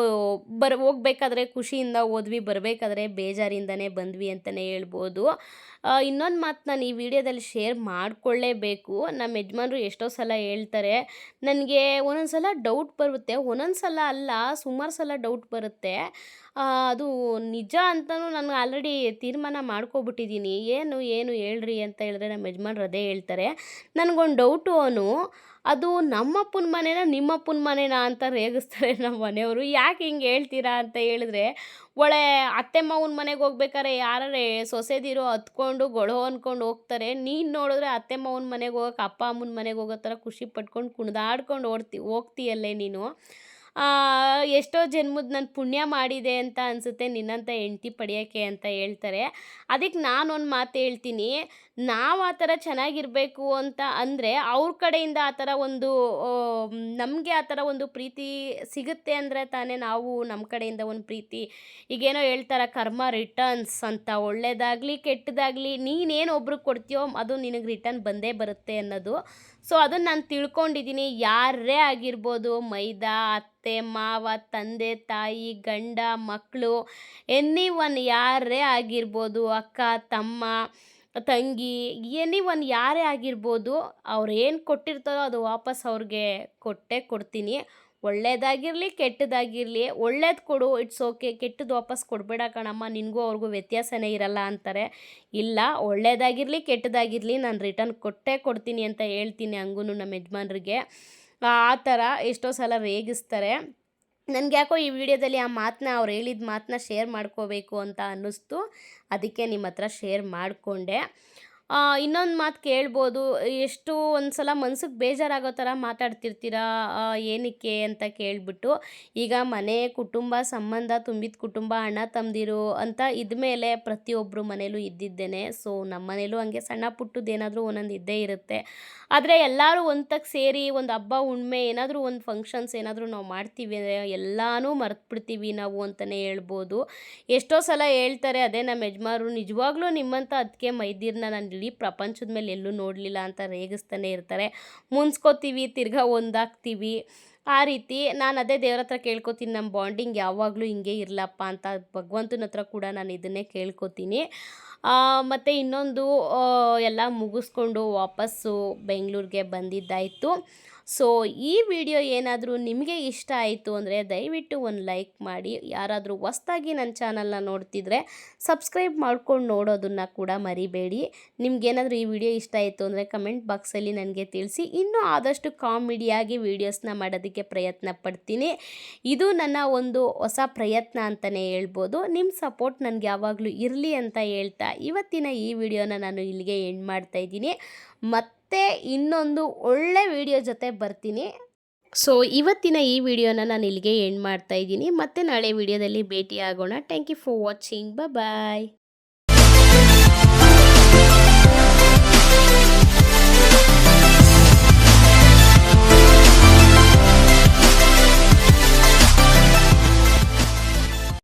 ಹೋಗ್ಬೇಕಾದ್ರೆ ಖುಷಿಯಿಂದ ಹೋದ್ವಿ, ಬರಬೇಕಾದ್ರೆ ಬೇಜಾರಿಂದನೇ ಬಂದ್ವಿ ಅಂತಲೇ ಹೇಳ್ಬೋದು. ಇನ್ನೊಂದು ಮಾತು ನಾನು ಈ ವಿಡಿಯೋದಲ್ಲಿ ಶೇರ್ ಮಾಡಿಕೊಳ್ಳೇಬೇಕು. ನಮ್ಮ ಯಜಮಾನ್ರು ಎಷ್ಟೋ ಸಲ ಹೇಳ್ತಾರೆ, ನನಗೆ ಒಂದೊಂದು ಸಲ ಡೌಟ್ ಬರುತ್ತೆ, ಒಂದೊಂದು ಸಲ ಅಲ್ಲ ಸುಮಾರು ಸಲ ಡೌಟ್ ಬರುತ್ತೆ. ಅದು ನಿಜ ಅಂತಲೂ ನಾನು ಆಲ್ರೆಡಿ ತೀರ್ಮಾನ ಮಾಡ್ಕೊಬಿಟ್ಟಿದ್ದೀನಿ. ಏನು ಹೇಳ್ರಿ ಅಂತ ಹೇಳಿದ್ರೆ ನಮ್ಮ ಯಜಮಾನ್ರು ಅದೇ ಹೇಳ್ತಾರೆ. ನನಗೊಂದು ಡೌಟು, ಅದು ನಮ್ಮಪ್ಪನ ಮನೆನಾ ನಿಮ್ಮಪ್ಪನ ಮನೆನಾ ಅಂತ ರೇಗಿಸ್ತಾರೆ ನಮ್ಮ ಮನೆಯವರು. ಯಾಕೆ ಹಿಂಗೆ ಹೇಳ್ತೀರಾ ಅಂತ ಹೇಳಿದ್ರೆ, ಅತ್ತೆ ಮಾವನ ಮನೆಗೆ ಹೋಗ್ಬೇಕಾದ್ರೆ ಯಾರೇ ಸೊಸೆದಿರೋ ಹತ್ಕೊಂಡು ಗೊಳೋ ಅಂದ್ಕೊಂಡು ಹೋಗ್ತಾರೆ. ನೀನು ನೋಡಿದ್ರೆ ಅತ್ತೆ ಮಾವನ ಮನೆಗೆ ಹೋಗೋಕೆ ಅಪ್ಪ ಅಮ್ಮನ ಮನೆಗೆ ಹೋಗೋ ಥರ ಖುಷಿ ಪಟ್ಕೊಂಡು ಕುಣಿದಾಡ್ಕೊಂಡು ಹೋಗ್ತೀಯಲ್ಲೇ ನೀನು. ಎಷ್ಟೋ ಜನ್ಮದ ನಾನು ಪುಣ್ಯ ಮಾಡಿದೆ ಅಂತ ಅನಿಸುತ್ತೆ ನಿನ್ನಂಥ ಹೆಂಡ್ತಿ ಪಡೆಯೋಕ್ಕೆ ಅಂತ ಹೇಳ್ತಾರೆ. ಅದಕ್ಕೆ ನಾನೊಂದು ಮಾತು ಹೇಳ್ತೀನಿ, ನಾವು ಆ ಥರ ಚೆನ್ನಾಗಿರಬೇಕು ಅಂತ ಅಂದರೆ ಅವ್ರ ಕಡೆಯಿಂದ ಆ ಥರ ಒಂದು ನಮಗೆ ಆ ಥರ ಒಂದು ಪ್ರೀತಿ ಸಿಗುತ್ತೆ ಅಂದರೆ ತಾನೇ ನಾವು ನಮ್ಮ ಕಡೆಯಿಂದ ಒಂದು ಪ್ರೀತಿ, ಈಗೇನೋ ಹೇಳ್ತಾರೆ ಕರ್ಮ ರಿಟರ್ನ್ಸ್ ಅಂತ, ಒಳ್ಳೆಯದಾಗಲಿ ಕೆಟ್ಟದಾಗಲಿ ನೀನೇನು ಒಬ್ರಿಗೆ ಕೊಡ್ತೀಯೋ ಅದು ನಿನಗೆ ರಿಟರ್ನ್ ಬಂದೇ ಬರುತ್ತೆ ಅನ್ನೋದು. ಸೊ ಅದನ್ನು ನಾನು ತಿಳ್ಕೊಂಡಿದ್ದೀನಿ. ಯಾರೇ ಆಗಿರ್ಬೋದು, ಮೈದಾ, ಅತ್ತೆ ಮಾವ, ತಂದೆ ತಾಯಿ, ಗಂಡ ಮಕ್ಕಳು, ಎನಿವನ್ ಯಾರೇ ಆಗಿರ್ಬೋದು, ಅಕ್ಕ ತಮ್ಮ ತಂಗಿ, ಎನಿವನ್ ಯಾರೇ ಆಗಿರ್ಬೋದು, ಅವ್ರು ಏನು ಕೊಟ್ಟಿರ್ತಾರೋ ಅದು ವಾಪಸ್ ಅವ್ರಿಗೆ ಕೊಟ್ಟೇ ಕೊಡ್ತೀನಿ. ಒಳ್ಳೇದಾಗಿರಲಿ ಕೆಟ್ಟದಾಗಿರಲಿ, ಒಳ್ಳೇದು ಕೊಡು ಇಟ್ಸ್ ಓಕೆ, ಕೆಟ್ಟದ್ದು ವಾಪಸ್ ಕೊಡಬೇಡ ಕಣಮ್ಮ, ನಿನಗೂ ಅವ್ರಿಗೂ ವ್ಯತ್ಯಾಸನೇ ಇರಲ್ಲ ಅಂತಾರೆ. ಇಲ್ಲ, ಒಳ್ಳೇದಾಗಿರಲಿ ಕೆಟ್ಟದಾಗಿರಲಿ ನಾನು ರಿಟರ್ನ್ ಕೊಟ್ಟೇ ಕೊಡ್ತೀನಿ ಅಂತ ಹೇಳ್ತೀನಿ ಹಂಗೂ ನಮ್ಮ ಯಜಮಾನ್ರಿಗೆ. ಆ ಥರ ಎಷ್ಟೋ ಸಲ ರೇಗಿಸ್ತಾರೆ. ನನಗೆ ಯಾಕೋ ಈ ವಿಡಿಯೋದಲ್ಲಿ ಆ ಮಾತನ್ನ ಅವ್ರು ಹೇಳಿದ ಮಾತನ್ನ ಶೇರ್ ಮಾಡ್ಕೋಬೇಕು ಅಂತ ಅನ್ನಿಸ್ತು, ಅದಕ್ಕೆ ನಿಮ್ಮ ಹತ್ರ ಶೇರ್ ಮಾಡಿಕೊಂಡೆ. ಇನ್ನೊಂದು ಮಾತು ಕೇಳ್ಬೋದು, ಎಷ್ಟು ಒಂದು ಸಲ ಮನ್ಸಿಗೆ ಬೇಜಾರಾಗೋ ಥರ ಮಾತಾಡ್ತಿರ್ತೀರಾ ಏನಕ್ಕೆ ಅಂತ ಕೇಳಿಬಿಟ್ಟು. ಈಗ ಮನೆ ಕುಟುಂಬ ಸಂಬಂಧ ತುಂಬಿದ ಕುಟುಂಬ, ಅಣ್ಣ ತಮ್ಮದಿರು ಅಂತ ಇದ್ಮೇಲೆ ಪ್ರತಿಯೊಬ್ಬರು ಮನೇಲೂ ಇದ್ದಿದ್ದೇನೆ. ಸೊ ನಮ್ಮ ಮನೇಲೂ ಹಂಗೆ ಸಣ್ಣ ಪುಟ್ಟದ್ದೇನಾದರೂ ಒಂದೊಂದು ಇದ್ದೇ ಇರುತ್ತೆ. ಆದರೆ ಎಲ್ಲರೂ ಒಂತಕ್ಕೆ ಸೇರಿ ಒಂದು ಹಬ್ಬ ಹುಣ್ಣಿಮೆ ಏನಾದರೂ ಒಂದು ಫಂಕ್ಷನ್ಸ್ ಏನಾದರೂ ನಾವು ಮಾಡ್ತೀವಿ ಅಂದರೆ ಎಲ್ಲನೂ ಮರೆತುಬಿಡ್ತೀವಿ ನಾವು ಅಂತಲೇ ಹೇಳ್ಬೋದು. ಎಷ್ಟೋ ಸಲ ಹೇಳ್ತಾರೆ, ಅದೇ ನಮ್ಮ ಯಜಮಾನ್ರು, ನಿಜವಾಗ್ಲೂ ನಿಮ್ಮಂಥ ಅದಕ್ಕೆ ಮೈದಿರನ್ನ ನಾನು ಇಡೀ ಪ್ರಪಂಚದ ಮೇಲೆ ಎಲ್ಲೂ ನೋಡಲಿಲ್ಲ ಅಂತ ರೇಗಿಸ್ತಾನೆ ಇರ್ತಾರೆ. ಮುನ್ಸ್ಕೋತೀವಿ, ತಿರ್ಗಾ ಒಂದಾಗ್ತೀವಿ. ಆ ರೀತಿ ನಾನು ಅದೇ ದೇವ್ರ ಹತ್ರ ಕೇಳ್ಕೊತೀನಿ, ನಮ್ಮ ಬಾಂಡಿಂಗ್ ಯಾವಾಗಲೂ ಹಿಂಗೆ ಇರಲಪ್ಪ ಅಂತ. ಭಗವಂತನ ಹತ್ರ ಕೂಡ ನಾನು ಇದನ್ನೇ ಕೇಳ್ಕೊತೀನಿ. ಮತ್ತು ಇನ್ನೊಂದು, ಎಲ್ಲ ಮುಗಿಸ್ಕೊಂಡು ವಾಪಸ್ಸು ಬೆಂಗಳೂರಿಗೆ ಬಂದಿದ್ದಾಯಿತು. ಸೊ ಈ ವಿಡಿಯೋ ಏನಾದರೂ ನಿಮಗೆ ಇಷ್ಟ ಆಯಿತು ಅಂದರೆ ದಯವಿಟ್ಟು ಒಂದು ಲೈಕ್ ಮಾಡಿ. ಯಾರಾದರೂ ಹೊಸ್ದಾಗಿ ನನ್ನ ಚಾನಲ್ನ ನೋಡ್ತಿದ್ರೆ ಸಬ್ಸ್ಕ್ರೈಬ್ ಮಾಡ್ಕೊಂಡು ನೋಡೋದನ್ನು ಕೂಡ ಮರಿಬೇಡಿ. ನಿಮ್ಗೇನಾದರೂ ಈ ವಿಡಿಯೋ ಇಷ್ಟ ಆಯಿತು ಅಂದರೆ ಕಮೆಂಟ್ ಬಾಕ್ಸಲ್ಲಿ ನನಗೆ ತಿಳಿಸಿ. ಇನ್ನೂ ಆದಷ್ಟು ಕಾಮಿಡಿಯಾಗಿ ವೀಡಿಯೋಸ್ನ ಮಾಡೋದಕ್ಕೆ ಪ್ರಯತ್ನ ಪಡ್ತೀನಿ. ಇದು ನನ್ನ ಒಂದು ಹೊಸ ಪ್ರಯತ್ನ ಅಂತಲೇ ಹೇಳ್ಬೋದು. ನಿಮ್ಮ ಸಪೋರ್ಟ್ ನನಗೆ ಯಾವಾಗಲೂ ಇರಲಿ ಅಂತ ಹೇಳ್ತಾ ಇವತ್ತಿನ ಈ ವಿಡಿಯೋನ ನಾನು ಇಲ್ಲಿಗೆ ಎಂಡ್ ಮಾಡ್ತಾಯಿದ್ದೀನಿ. ಮತ್ತೆ ಇನ್ನೊಂದು ಒಳ್ಳೆ ವಿಡಿಯೋ ಜೊತೆ ಬರ್ತೀನಿ. ಸೊ ಇವತ್ತಿನ ಈ ವಿಡಿಯೋನ ನಾನು ಇಲ್ಲಿಗೆ ಎಂಡ್ ಮಾಡ್ತಾಯಿದ್ದೀನಿ. ಮತ್ತೆ ನಾಳೆ ವಿಡಿಯೋದಲ್ಲಿ ಭೇಟಿ ಆಗೋಣ. Thank you for watching. Bye.